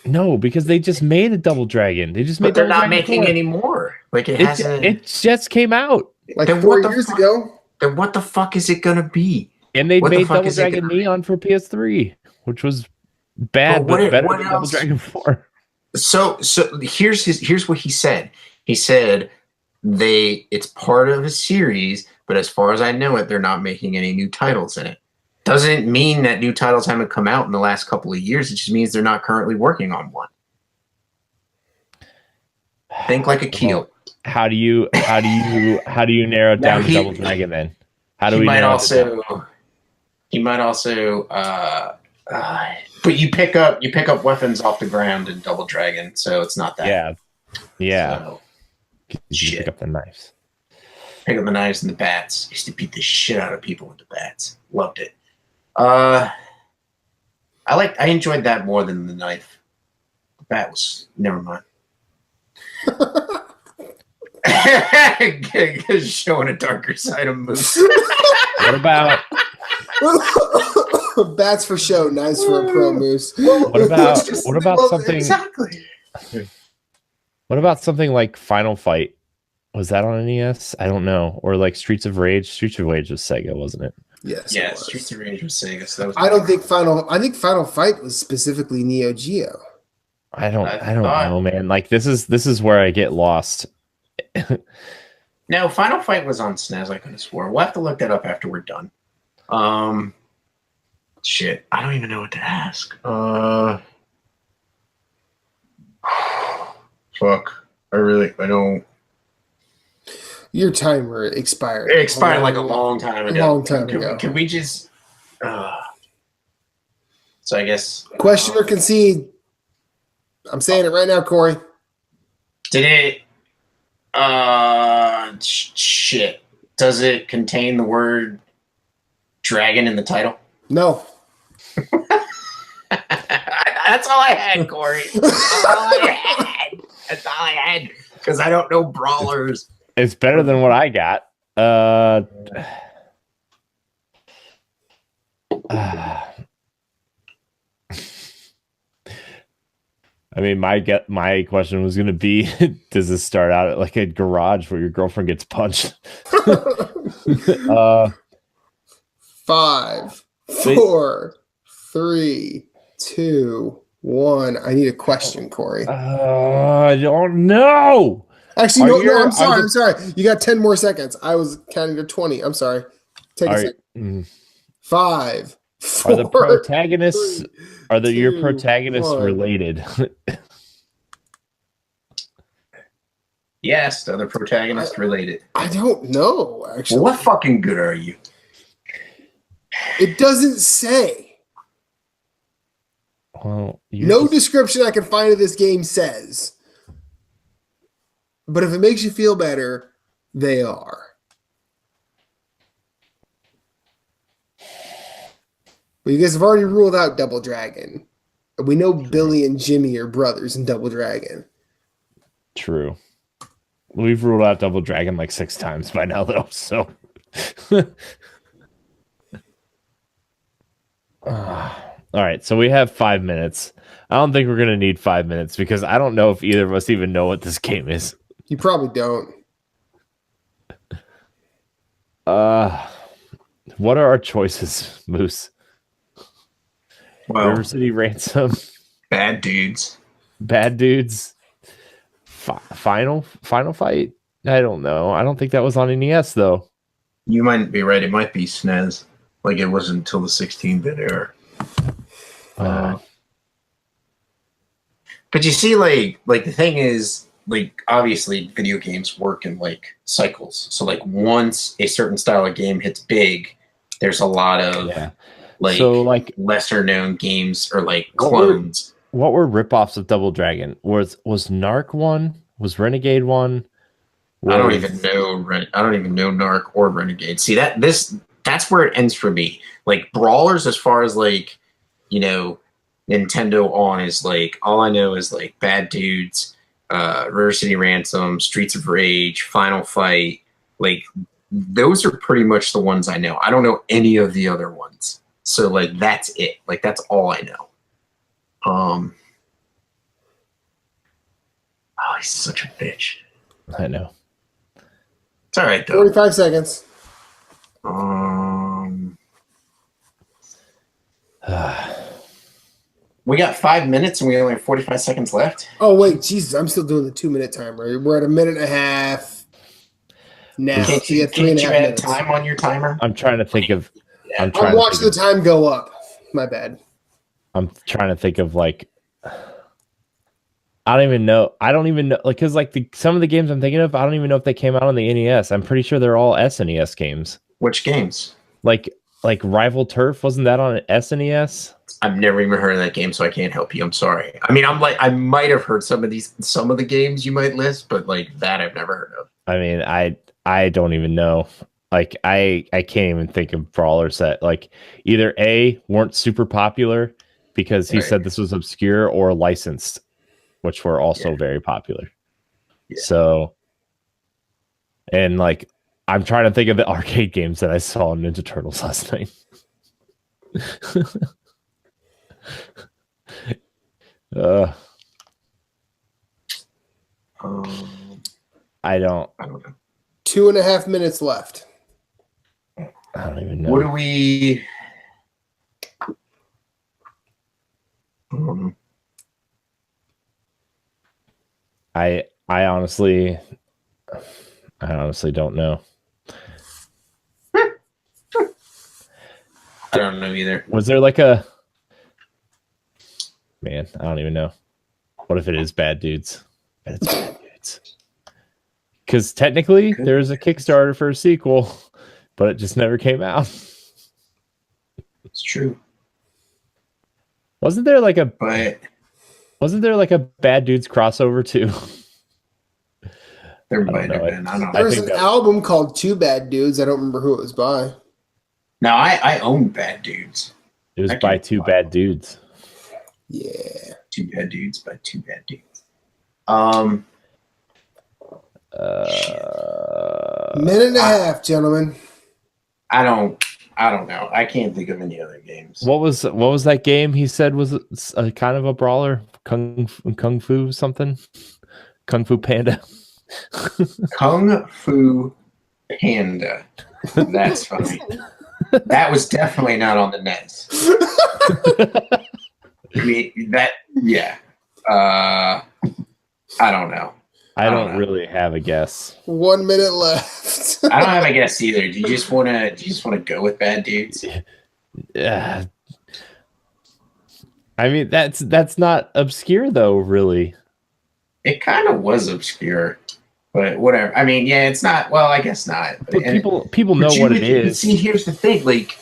No, because they just made a Double Dragon. They just made. But they're Double not Dragon making 4. any more. Like it It hasn't. just came out, Like Then 4 what the years fuck? ago. Then what the fuck is it gonna be? and they What the made fuck Double is it Dragon gonna be? Neon for PS3, which was bad, But but better what than Double else? Dragon 4. So here's what he said. He said it's part of a series, but as far as I know it, they're not making any new titles in it. Doesn't mean that new titles haven't come out in the last couple of years. It just means they're not currently working on one. Think like a keel. How do you narrow it Now down to Double Dragon then? How do we narrow it down? He might also but you pick up weapons off the ground in Double Dragon, so it's not that. Yeah. So, You can pick up the knives. pick up the knives and the bats. Used to beat the shit out of people with the bats. Loved it. I enjoyed that more than the knife. The bat was never mind. Showing a darker side of Moose. What about Bats for show, knives for a pro, Moose. what about something? Exactly. What about something like Final Fight? Was that on NES? I don't know. Or like Streets of Rage. Streets of Rage was Sega, wasn't it? Yes. Yeah, Streets of Rage was Sega. So that was I think Final Fight was specifically Neo Geo. I don't know, man. Like this is where I get lost. No, Final Fight was on SNES. I could have swore. We'll have to look that up after we're done. Shit, I don't even know what to ask. Fuck. I don't. Your timer expired. It expired like a long time ago. Long time ago. Can we just? So I guess. Question or concede? I'm saying it right now, Corey. Did it? Shit. Does it contain the word dragon in the title? No. That's all I had, Corey. That's all I had. Because I don't know brawlers. It's better than what I got. I mean, my question was going to be: does this start out at like a garage where your girlfriend gets punched? 5, 4, 3, 2, 1. I need a question, Corey. I don't know. Actually, no. I'm sorry. You got 10 more seconds. I was counting to 20. I'm sorry. Take a second. 5, 4. Are the protagonists? 3, are your 2, protagonists 1. related? Yes, the other protagonist related. I don't know. Actually, What fucking good are you? it doesn't say. Well, No description I can find of this game says. But if it makes you feel better, they are. Well, you guys have already ruled out Double Dragon. We know Billy and Jimmy are brothers in Double Dragon. True. We've ruled out Double Dragon like 6 times by now, though. So, all right. So we have 5 minutes. I don't think we're gonna need 5 minutes because I don't know if either of us even know what this game is. You probably don't. What are our choices, Moose? Well, River City Ransom, bad dudes. Bad Dudes, Final Fight. I don't know. I don't think that was on NES though. You might be right. It might be SNES. Like it wasn't until the 16-bit era. But you see, like the thing is, like obviously video games work in like cycles. So like once a certain style of game hits big, there's a lot of like lesser known games or like clones. What were ripoffs of Double Dragon? Was Narc one? Was Renegade one? I don't even know Narc or Renegade. See that's where it ends for me. Like brawlers, as far as like, you know, Nintendo on is like all I know is like Bad Dudes, River City Ransom, Streets of Rage, Final Fight. Like those are pretty much the ones I know. I don't know any of the other ones. So like that's it. Like that's all I know. Oh, he's such a bitch. I know. It's all right though. 45 seconds. We got 5 minutes and we only have 45 seconds left. Oh wait, Jesus! I'm still doing the 2-minute timer. We're at a minute and a half now. Can't So you, you get 3.5 add minutes. time on your timer? I'm trying to think of. Yeah. I'm watching the time go up. My bad. I'm trying to think of like. I don't even know. Like, because like some of the games I'm thinking of, I don't even know if they came out on the NES. I'm pretty sure they're all SNES games. Which games? Like Rival Turf, wasn't that on SNES? I've never even heard of that game, so I can't help you. I'm sorry. I mean, I might have heard some of the games you might list, but like that I've never heard of. I mean, I don't even know. Like I can't even think of brawlers that like either A, weren't super popular because he said this was obscure, or licensed, which were also very popular. Yeah. So, and like, I'm trying to think of the arcade games that I saw on Ninja Turtles last night. I don't know. 2.5 minutes left. I don't even know. What do we? I honestly don't know. I don't know either. Was there like a man? I don't even know. What if it is Bad Dudes? Bet it's Bad Dudes. Because technically, there's a Kickstarter for a sequel, but it just never came out. It's true. Wasn't there like a Bad Dudes crossover too? There might have been. I don't know. There's an album called Two Bad Dudes. I don't remember who it was by. No, I own Bad Dudes. It was by Two Bad Dudes. Yeah. Two Bad Dudes by Two Bad Dudes. Minute and a half, gentlemen. I don't know. I can't think of any other games. What was that game he said was a kind of a brawler? Kung Fu something? Kung Fu Panda. Kung Fu Panda. That's funny. That was definitely not on the NES. I mean, yeah. I don't know. I don't really have a guess. 1 minute left. I don't have a guess either. Do you just want to go with Bad Dudes? Yeah. I mean, that's not obscure though, really. It kind of was obscure, but whatever. I mean, yeah, it's not. Well, I guess not. But people know what it is. See, here's the thing. Like,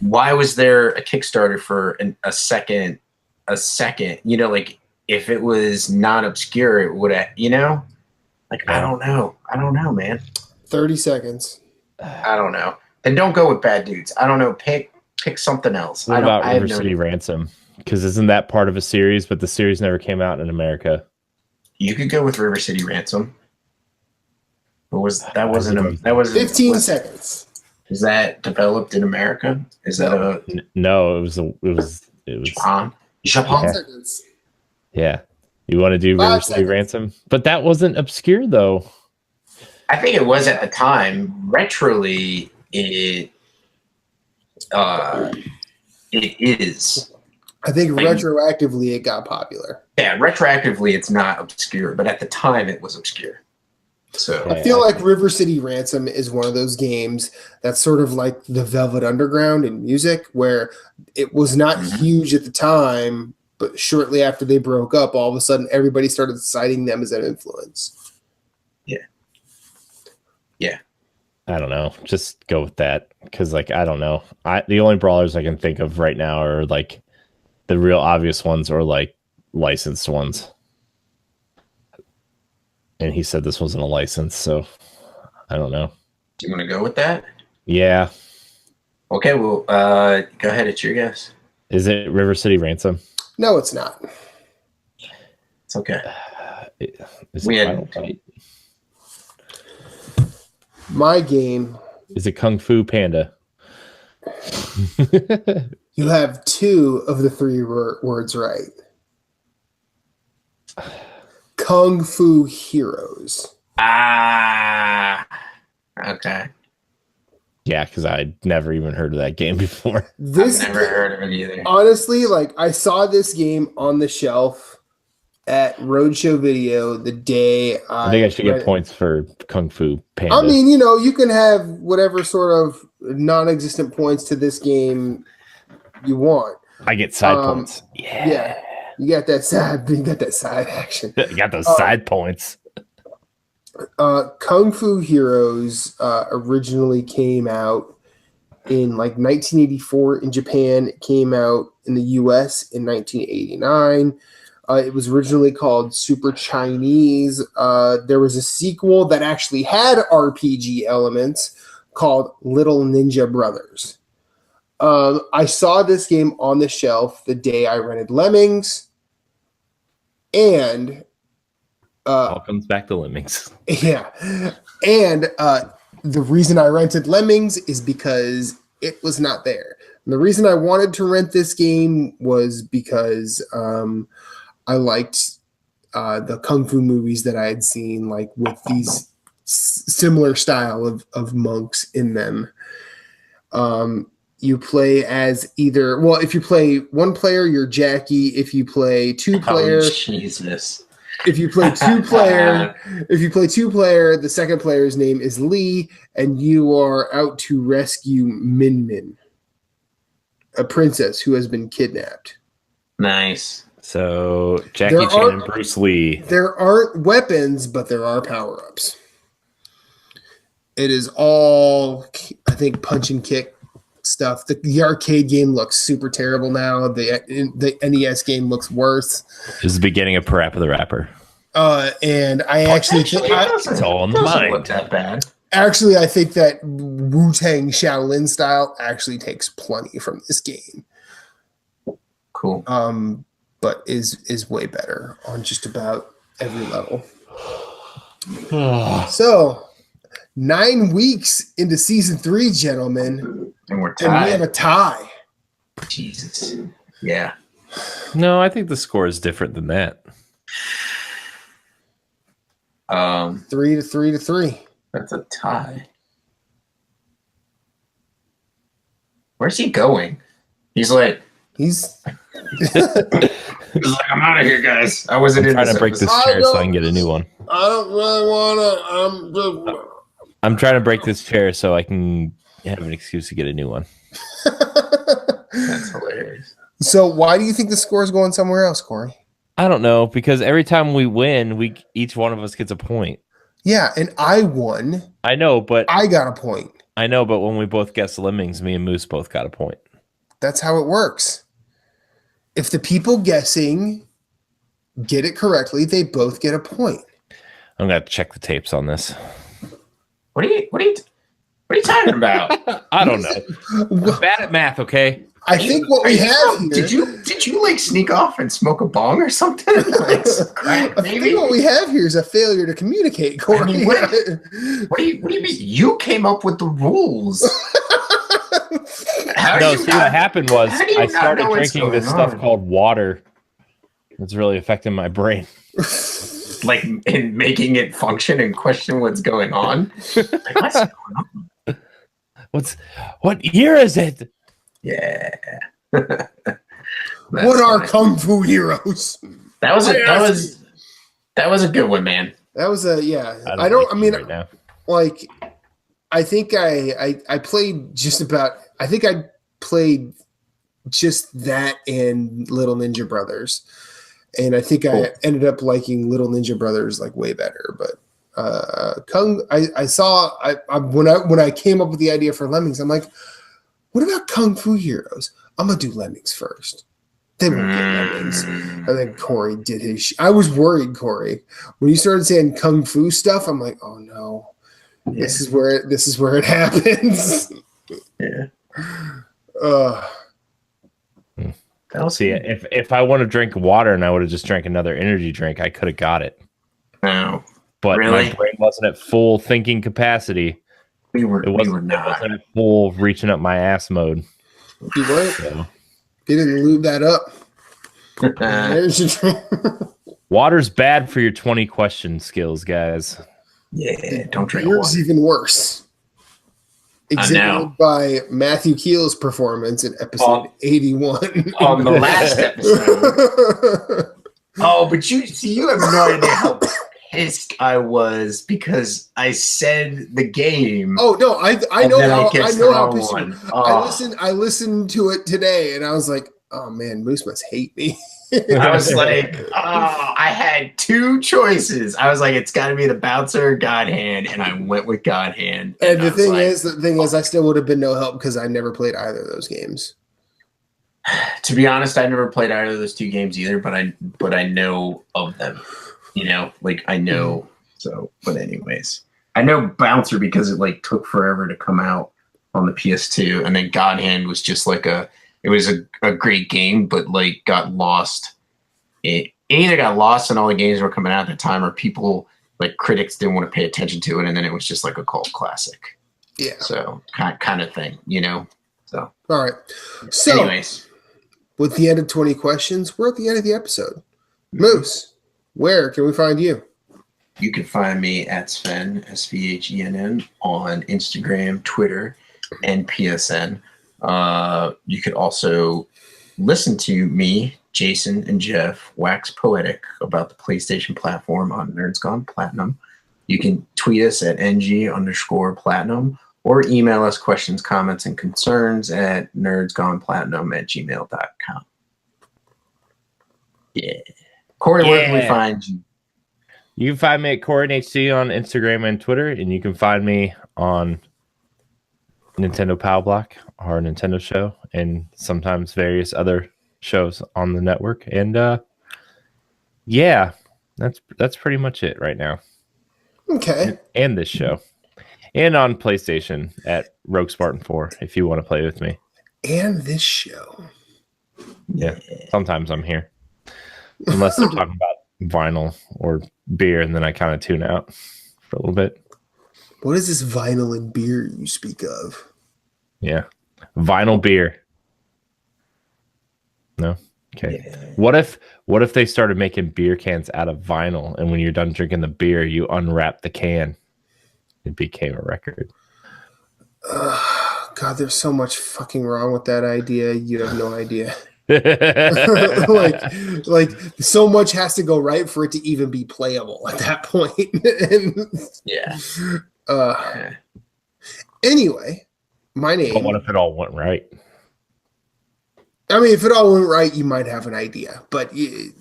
why was there a Kickstarter for a second? You know, like if it was not obscure, it would have. You know, like I don't know, man. 30 seconds. I don't know. Then don't go with Bad Dudes. I don't know. Pick something else. What about River City Ransom? Because isn't that part of a series? But the series never came out in America. You could go with River City Ransom. But that wasn't 15 seconds. Is that developed in America? Is that no? It was Japan. Yeah. Seconds. Yeah. You want to do River City Ransom? But that wasn't obscure though. I think it was at the time. Retroly, it is. I think retroactively it got popular. Yeah, retroactively it's not obscure, but at the time it was obscure. So I feel like River City Ransom is one of those games that's sort of like the Velvet Underground in music, where it was not huge at the time, but shortly after they broke up, all of a sudden everybody started citing them as an influence. Yeah. Yeah. I don't know. Just go with that. Because like I don't know. The only brawlers I can think of right now are like the real obvious ones or like licensed ones. And he said this wasn't a license, so I don't know. Do you want to go with that? Yeah. Okay, well, go ahead. It's your guess. Is it River City Ransom? No, it's not. It's okay. Is We it had- Final Fight? My game. Is it Kung Fu Panda? You have 2 of the 3 words right. Kung Fu Heroes. Okay. Yeah, because I'd never even heard of that game before. This I've never heard of it either. honestly, like I saw this game on the shelf at Roadshow Video the day I think I should get points for Kung Fu Panda. I mean, you know, you can have whatever sort of non-existent points to this game you want. I get side points. Yeah. You got that side action. You got those side points. Kung Fu Heroes originally came out in like 1984 in Japan. It came out in the US in 1989. It was originally called Super Chinese. There was a sequel that actually had RPG elements called Little Ninja Brothers. I saw this game on the shelf the day I rented Lemmings. And all comes back to Lemmings. Yeah. And the reason I rented Lemmings is because it was not there. And the reason I wanted to rent this game was because I liked the Kung Fu movies that I had seen, like with these similar style of monks in them. You play as either, well, if you play 1 player, you're Jackie. If you play 2 player, Jesus. If you play 2 player, the second player's name is Lee, and you are out to rescue Min Min, a princess who has been kidnapped. Nice. So Jackie Chan and Bruce Lee. There aren't weapons, but there are power-ups. It is all, I think, punch and kick stuff. The arcade game looks super terrible now. The NES game looks worse. This is the beginning of Parappa the Rapper. And I actually think it's all in the mind. Look that bad. Actually, I think that Wu-Tang Shaolin style actually takes plenty from this game. Cool. But is way better on just about every level. So 9 weeks into season 3, gentlemen, And we're and we tied. have a tie. Jesus. Yeah. No, I think the score is different than that. 3-3. That's a tie. Where's he going? He's like, He's I'm out of here, guys. I wasn't I'm in trying to break this chair so I can get a new one. I don't really want to. I'm trying to break this chair so I can have an excuse to get a new one. That's hilarious. So why do you think the score is going somewhere else, Corey? I don't know, because every time we win, each one of us gets a point. Yeah, and I won. I know, but I got a point. when we both guessed Lemmings, me and Moose both got a point. That's how it works. If the people guessing get it correctly, they both get a point. I'm gonna have to check the tapes on this. What are you talking about? I don't know. I'm bad at math, okay? I think what we have here. Did you like sneak off and smoke a bong or something? Like, crack, I maybe? think what we have here is a failure to communicate, Corey. I mean, what do you mean? You came up with the rules. What happened was how do you I not started know what's drinking this going stuff on? called water. It's really affecting my brain. Like in making it function and question what's going on. Like, what's going on? What year is it? Yeah. What are Kung Fu heroes? That was a good one, man. That was a yeah. Right now. Like I think I played just about. I think I played just that and Little Ninja Brothers, and I think I ended up liking Little Ninja Brothers like way better. But when I came up with the idea for Lemmings, I'm like, what about Kung Fu Heroes? I'm gonna do Lemmings first. They won't get lemons. And then Corey did his I was worried, Corey. When you started saying kung fu stuff, I'm like, oh no. Yeah. This is where it happens. Yeah. I'll see it. If I want to drink water and I would have just drank another energy drink, I could have got it. No. But Really? my brain wasn't at full thinking capacity. We were It wasn't at full reaching up my ass mode. You weren't? So. You didn't lube that up. There's your drink. Water's bad for your 20 question skills, guys. Yeah, don't drink Yours water. even worse. Exhibited by Matthew Keel's performance in episode 81. On the last episode. Oh, but you have no idea how pissed I was because I said the game. Oh no, I know how pissed you were. Oh. I listened to it today and I was like, oh man, Moose must hate me. I was like, I had two choices. I was like, it's got to be the bouncer or God Hand, and I went with God Hand. And the thing is, I still would have been no help because I never played either of those games. To be honest, I never played either of those two games either, but I know of them. You know, like I know. So, but anyways, I know Bouncer because it like took forever to come out on the PS2, and then God Hand was just like it was a great game, but like got lost. It either got lost in all the games that were coming out at the time, or people like critics didn't want to pay attention to it, and then it was just like a cult classic. Yeah. So kind of thing, you know. So all right. So anyways, with the end of 20 questions, we're at the end of the episode. Moose, where can we find you? You can find me at Svhenn, SVHENN, on Instagram, Twitter, and PSN. You could also listen to me, Jason, and Jeff wax poetic about the PlayStation platform on Nerds Gone Platinum. You can tweet us at NG_platinum or email us questions, comments, and concerns at nerdsgoneplatinum@gmail.com. Yeah. Corey, where can we find you? You can find me at CoreyHC on Instagram and Twitter, and you can find me on Nintendo Pow Block, our Nintendo show, and sometimes various other shows on the network. And yeah, that's pretty much it right now. Okay. And this show. And on PlayStation at Rogue Spartan 4 if you want to play with me. And this show. Yeah. Sometimes I'm here. Unless they're talking about vinyl or beer, and then I kind of tune out for a little bit. What is this vinyl and beer you speak of? Yeah. Vinyl beer. No? Okay. Yeah. What if they started making beer cans out of vinyl, and when you're done drinking the beer, you unwrap the can? It became a record. God, there's so much fucking wrong with that idea. You have no idea. like so much has to go right for it to even be playable at that point. Yeah. Anyway, my name. But what if it all went right? I mean, if it all went right, you might have an idea. But see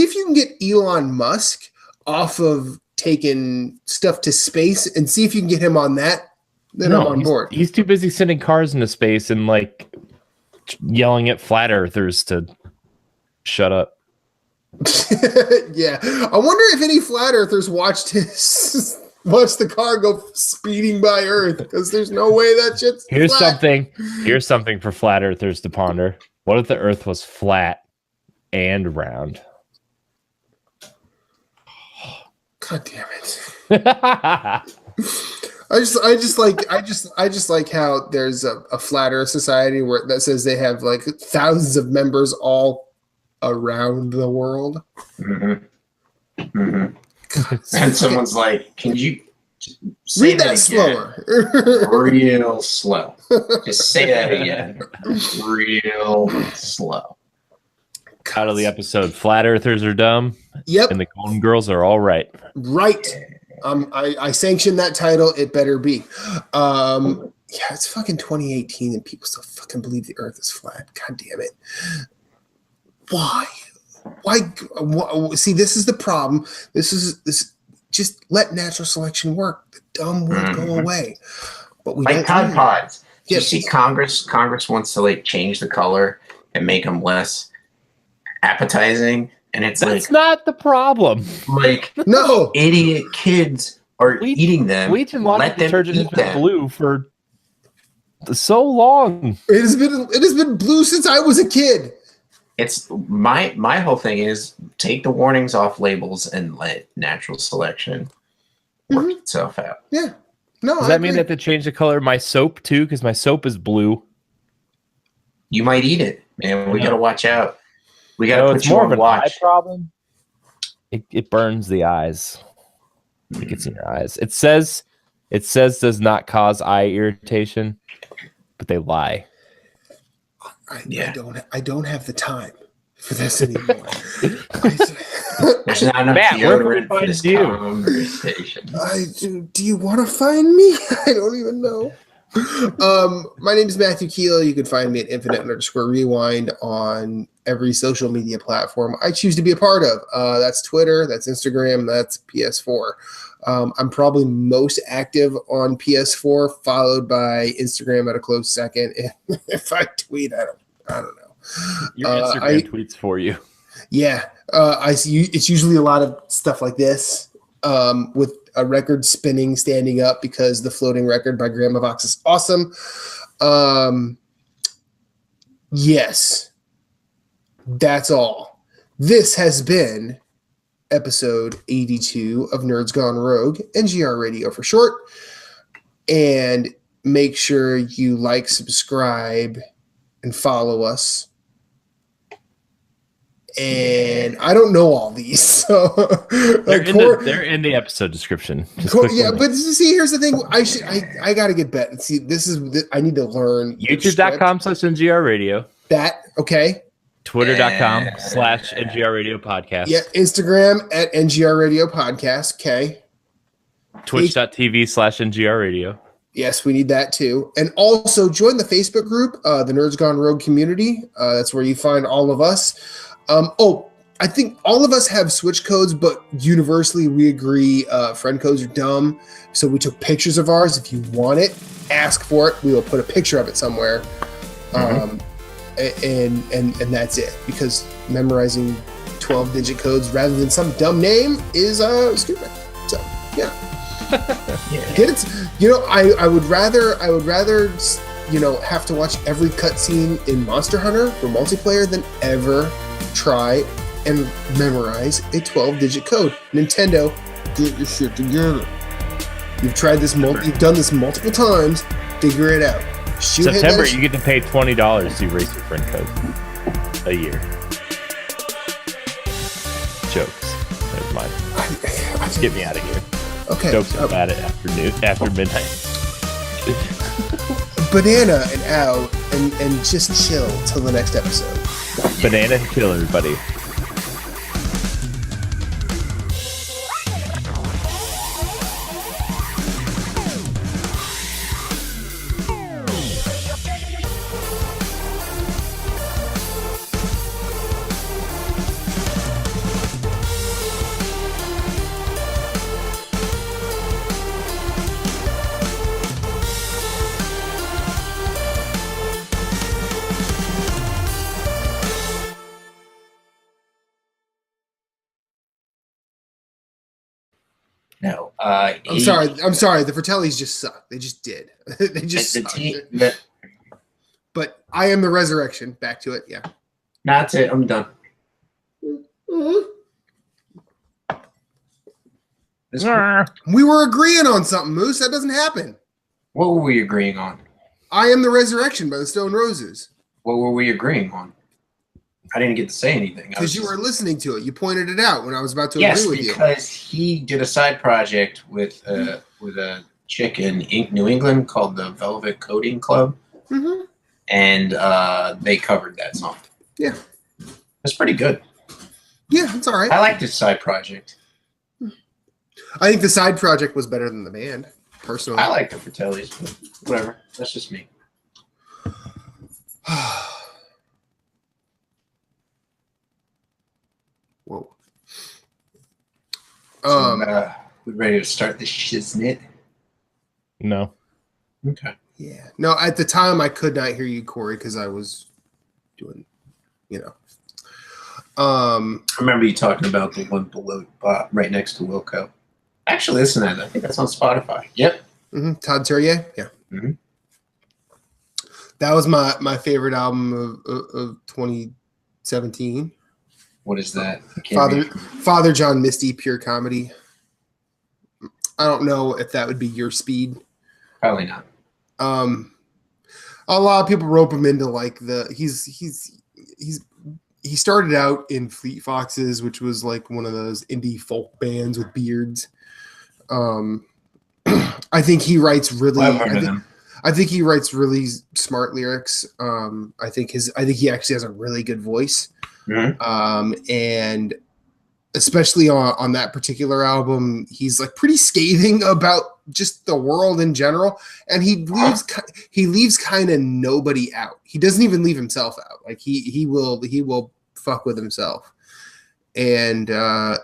if you can get Elon Musk off of taking stuff to space, and see if you can get him on that. Then I'm on board. He's too busy sending cars into space and like yelling at flat earthers to shut up. Yeah, I wonder if any flat earthers watched the car go speeding by Earth, because there's no way that shit's flat. Here's something for flat earthers to ponder. What if the Earth was flat and round? God damn it. I just like how there's a flat Earth society that says they have like thousands of members all around the world. Mm-hmm. Mm-hmm. And someone's like, "Can you read that slower?" Real slow. Just say that again. Real slow. Out of the episode, flat earthers are dumb. Yep. And the Golden Girls are all right. Right. I sanction that title. It better be. Yeah, it's fucking 2018 and people still fucking believe the Earth is flat. God damn it. Why? See, this is the problem. This just let natural selection work. The dumb will go away. But we like don't Tide Pods. You see, Congress wants to like change the color and make them less appetizing, and it's That's not the problem. Like No, idiot kids are eating them. Bleach and laundry Let them detergent has eat been them. blue for so long. it has been blue since I was a kid. It's my whole thing is take the warnings off labels and let natural selection work itself out. Yeah. No, Does that mean that they change the color of my soap too? Because my soap is blue. You might eat it, man. We gotta watch out. We gotta put it's you more on of an watch. eye problem. It burns the eyes. It gets in your eyes. It says does not cause eye irritation, but they lie. I don't have the time for this anymore. There's not enough Matt, where can we deodorant for find this you? conversation. Do you want to find me? I don't even know. My name is Matthew Keela. You can find me at infinite_rewind on every social media platform I choose to be a part of. That's Twitter, that's Instagram, that's PS4. I'm probably most active on PS4, followed by Instagram at a close second. If I tweet, I don't know. Your Instagram tweets for you. Yeah, I see. It's usually a lot of stuff like this, with a record spinning, standing up because the floating record by Grandma Vox is awesome. Yes, that's all. This has been episode 82 of Nerds Gone Rogue, NGR Radio for short. And make sure you like, subscribe, and follow us. And I don't know all these, so They're in the episode description. Yeah, but see, here's the thing. I gotta get better. See, I need to learn YouTube.com/NGR Radio. That okay. Twitter.com/NGR Radio Podcast. Yeah, Instagram at NGR Radio Podcast. Okay. Twitch.tv/NGR Radio. Yes, we need that too. And also join the Facebook group, the Nerds Gone Rogue community. That's where you find all of us. I think all of us have Switch codes, but universally we agree friend codes are dumb. So we took pictures of ours. If you want it, ask for it. We will put a picture of it somewhere. And that's it. Because memorizing 12-digit codes rather than some dumb name is stupid. So yeah. Get it? I would rather have to watch every cutscene in Monster Hunter for multiplayer than ever try and memorize a 12-digit code. Nintendo, get your shit together. You've tried this. You've done this multiple times. Figure it out. September, you get to pay $20 to erase your friend code a year. Jokes. Never mind. Just get me out of here. Okay. Jokes are bad after midnight. Banana and out and just chill till the next episode. Banana and kill everybody. No, I'm sorry. The Fratellis just suck. They just did. They just suck. But I am the resurrection. Back to it. Yeah. That's it. I'm done. We were agreeing on something, Moose. That doesn't happen. What were we agreeing on? I am the resurrection by the Stone Roses. What were we agreeing on? I didn't get to say anything. Because you were listening to it. You pointed it out when I was about to agree with you. Yes, because he did a side project with a chick in New England called the Velvet Coding Club. Mm-hmm. And they covered that song. Yeah. It's pretty good. Yeah, it's all right. I liked his side project. I think the side project was better than the band, personally. I like the Fratellis, but whatever. That's just me. Whoa. So, we ready to start the shiznit? No. Okay. Yeah. No, at the time I could not hear you, Corey, because I was doing, I remember you talking about the one below, right next to Wilco. Actually, listen to that. I think that's on Spotify. Yep. Todd Terje. Yeah. Mm-hmm. That was my favorite album of 2017. What is that? Father John Misty, Pure Comedy. I don't know if that would be your speed. Probably not. A lot of people rope him into like he started out in Fleet Foxes, which was like one of those indie folk bands with beards. I think he writes really. I think he writes really smart lyrics. I think he actually has a really good voice. Mm-hmm. And especially on that particular album, he's like pretty scathing about just the world in general, and he leaves kind of nobody out. He doesn't even leave himself out. Like he will fuck with himself, and I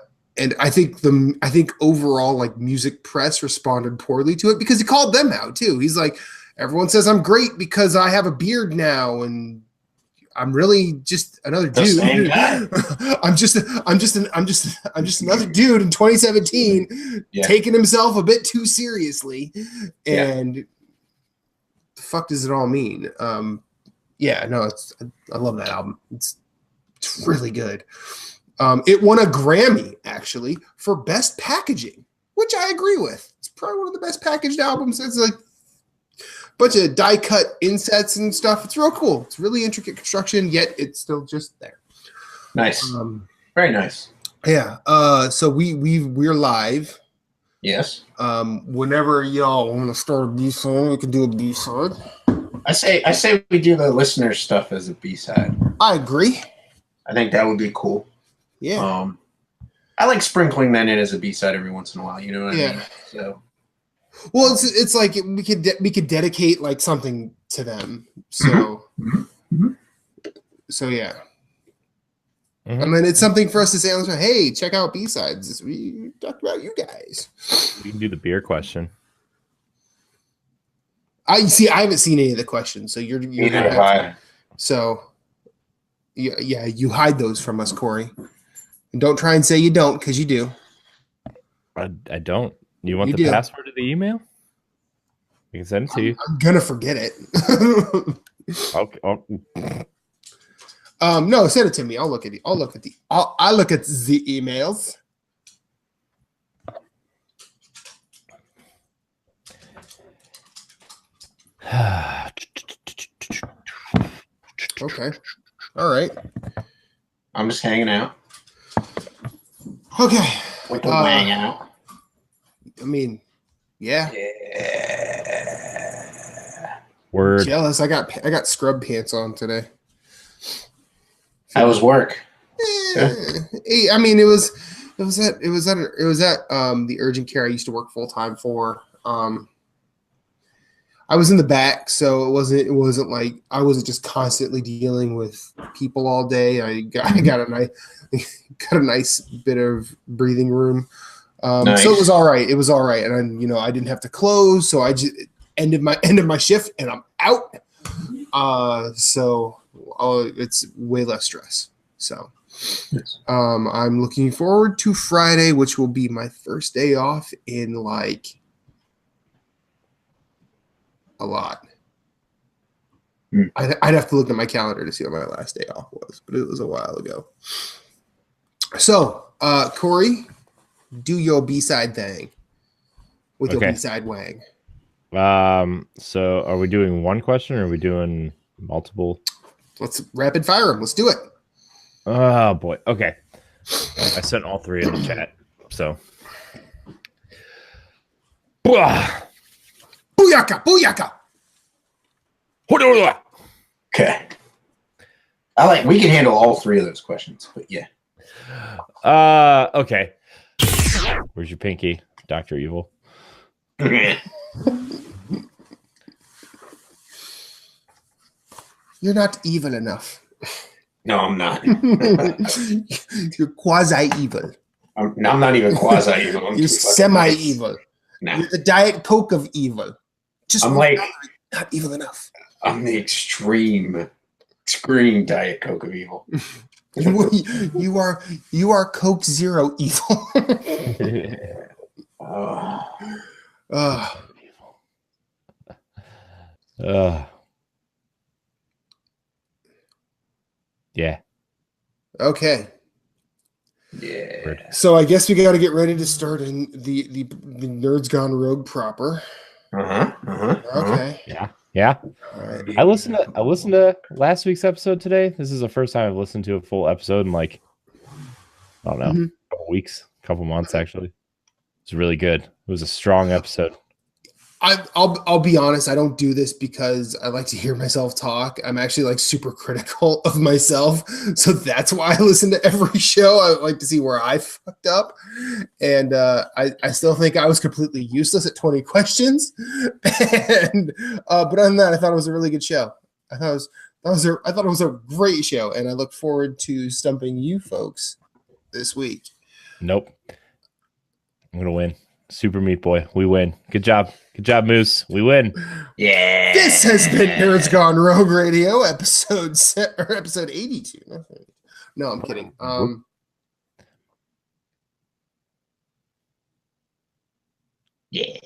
think overall like music press responded poorly to it because he called them out too. He's like, everyone says I'm great because I have a beard now, and I'm really just another dude. I'm just another dude in 2017 taking himself a bit too seriously. And the fuck does it all mean? I love that album. It's really good. It won a Grammy actually for best packaging, which I agree with. It's probably one of the best packaged albums. It's like bunch of die cut insets and stuff. It's real cool. It's really intricate construction, yet it's still just there. Nice. Very nice. Yeah. So we're live. Yes. Whenever y'all want to start a B-side, we can do a B-side. I say we do the listener stuff as a B-side. I agree. I think that would be cool. Yeah. I like sprinkling that in as a B-side every once in a while. You know what I mean? So. Well, it's like we could dedicate like something to them. So, so yeah. Mm-hmm. I mean, it's something for us to say on the show. Hey, check out B-sides. We talked about you guys. We can do the beer question. I haven't seen any of the questions, so you're so yeah, you hide those from us, Corey. And don't try and say you don't, because you do. I don't. You want the password to the email? We can send it to you. I'm gonna forget it. Okay. No, send it to me. I'll look at the emails. Okay. All right. I'm just hanging out. Okay. With the hang out. I mean, yeah. Word. Jealous. I got scrub pants on today. How was work? I mean, it was at the urgent care I used to work full time for. I was in the back, so it wasn't like I wasn't just constantly dealing with people all day. I got a nice bit of breathing room. Nice. So it was all right. And I didn't have to close, so I just ended my shift and I'm out. So it's way less stress. So I'm looking forward to Friday, which will be my first day off in like a lot. I'd have to look at my calendar to see what my last day off was, but it was a while ago. So, Corey, do your B-side thing with your B-side wang. So are we doing one question or are we doing multiple? Let's rapid fire them. Let's do it. Oh boy. Okay. I sent all three in the chat. So. Booyaka! Booyaka! Okay. We can handle all three of those questions, but yeah. Okay. Where's your pinky, Dr. Evil? You're not evil enough. No, I'm not. You're quasi-evil. I'm not even quasi-evil. You're semi-evil. Nah. You're the Diet Coke of evil. I'm like Not evil enough. I'm the extreme Diet Coke of evil. You are Coke Zero evil. Oh. Yeah. Okay. Yeah. So I guess we got to get ready to start in the Nerds Gone Rogue proper. Okay. Yeah. All right. I listened to last week's episode today. This is the first time I've listened to a full episode in like, I don't know, a couple weeks, a couple months actually. It's really good. It was a strong episode. I'll be honest. I don't do this because I like to hear myself talk. I'm actually like super critical of myself, so that's why I listen to every show. I like to see where I fucked up, and I still think I was completely useless at 20 questions. And but other than that, I thought it was a really good show. I thought it was a great show, and I look forward to stumping you folks this week. Nope, I'm gonna win. Super Meat Boy, we win. Good job, Moose. We win. Yeah. This has been Nerds Gone Rogue Radio, episode 82. No, I'm kidding. Yeah.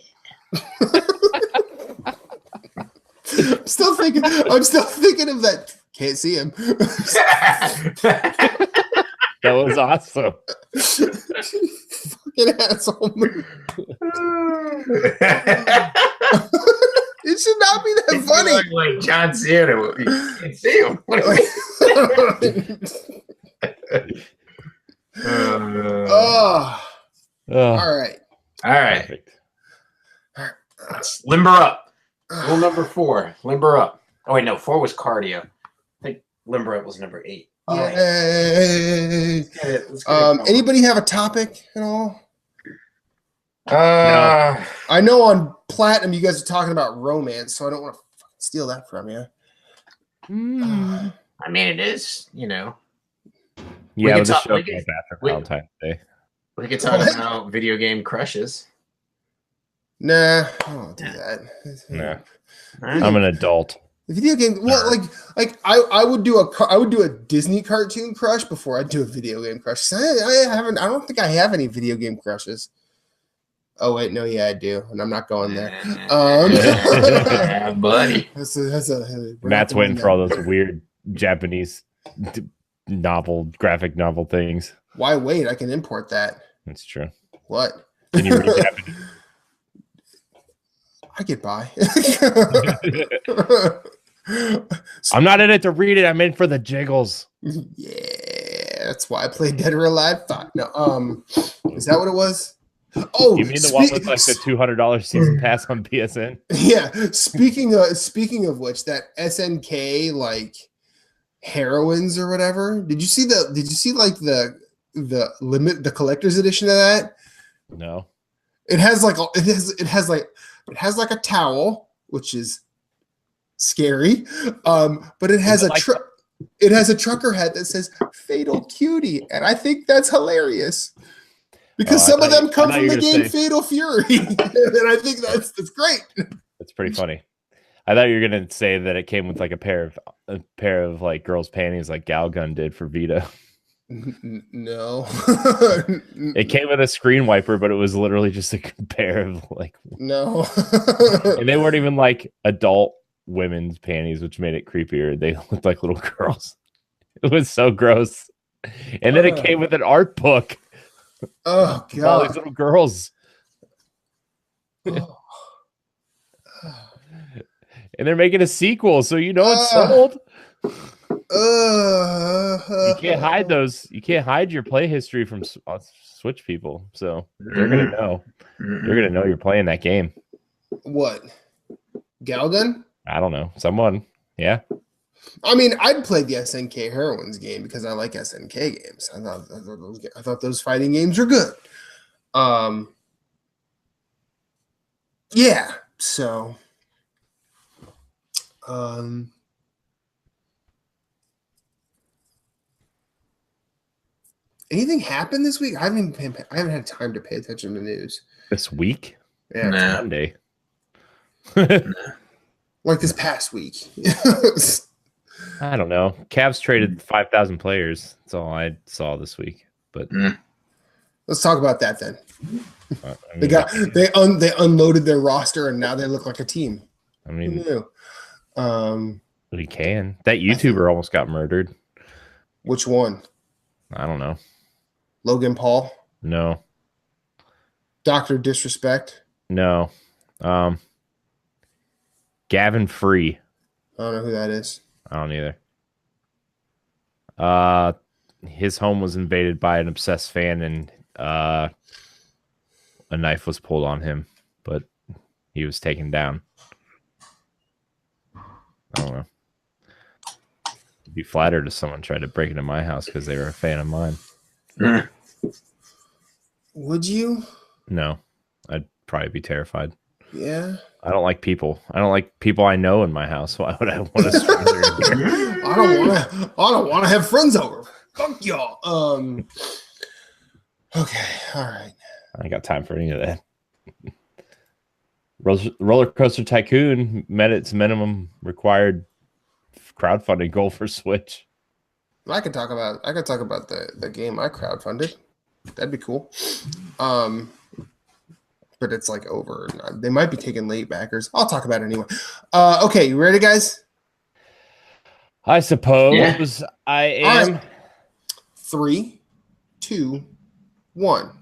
I'm still thinking of that. Can't see him. That was awesome. Fucking asshole. It should not be that funny. Like John Cena. You can't see him. All right. Perfect. Let's limber up. Rule number 4. Limber up. Oh wait, no, 4 was cardio. I think limber up was number 8. Yay. Anybody have a topic at all? No. I know on Platinum you guys are talking about romance, so I don't want to steal that from you. I mean, it is, Yeah, it was a show called after Valentine's Day. We could talk about video game crushes. Nah, I won't do that. Nah. I'm an adult. The video game, well, like I would do a Disney cartoon crush before I'd do a video game crush. I don't think I have any video game crushes. Oh wait, no, yeah, I do, and I'm not going there. Buddy, that's a Matt's waiting for all those weird Japanese graphic novel things. Why wait? I can import that. That's true. What? Can you read Japanese? I get by. I'm not in it to read it. I'm in for the jiggles. Yeah, that's why I played Dead or Alive 5. No, is that what it was? Oh, you mean the one with like the $200 season pass on PSN? Yeah. Speaking of which, that SNK like heroines or whatever. Did you see like the collector's edition of that? No. It has like a towel, which is scary. But it has it has a trucker hat that says "Fatal Cutie," and I think that's hilarious because some of them come from the game Fatal Fury, and I think that's great. That's pretty funny. I thought you were gonna say that it came with like a pair of like girls' panties, like Galgun did for Vita. No. It came with a screen wiper, but it was literally just a pair of like no. And they weren't even like adult women's panties, which made it creepier. They looked like little girls. It was so gross. And then it came with an art book. Oh god. All these little girls. Oh. And they're making a sequel, so it's sold. You can't hide those. You can't hide your play history from Switch people. So they're gonna know. They're gonna know you're playing that game. What? Galgun? I don't know. Someone. Yeah. I mean, I'd play the SNK Heroines game because I like SNK games. I thought those fighting games were good. Yeah. So. Anything happened this week? I haven't had time to pay attention to news. This week? Yeah. Monday. Like this past week. I don't know. Cavs traded 5,000 players. That's all I saw this week. But let's talk about that then. I mean, they unloaded their roster and now they look like a team. I mean, Who knew? we can. That YouTuber almost got murdered. Which one? I don't know. Logan Paul? No. Dr. Disrespect? No. Gavin Free. I don't know who that is. I don't either. His home was invaded by an obsessed fan, and a knife was pulled on him, but he was taken down. I don't know. I'd be flattered if someone tried to break into my house because they were a fan of mine. Would you? No, I'd probably be terrified. Yeah. I don't like people. I don't like people I know in my house. Why would I want a stranger in here? I don't want to have friends over. Fuck y'all. Okay. All right. I ain't got time for any of that. Roller Coaster Tycoon met its minimum required crowdfunding goal for Switch. I could talk about the game I crowdfunded. That'd be cool. But it's like over. They might be taking late backers. I'll talk about it anyway. Okay, you ready, guys? I suppose Yeah. I am. Right. 3, 2, 1.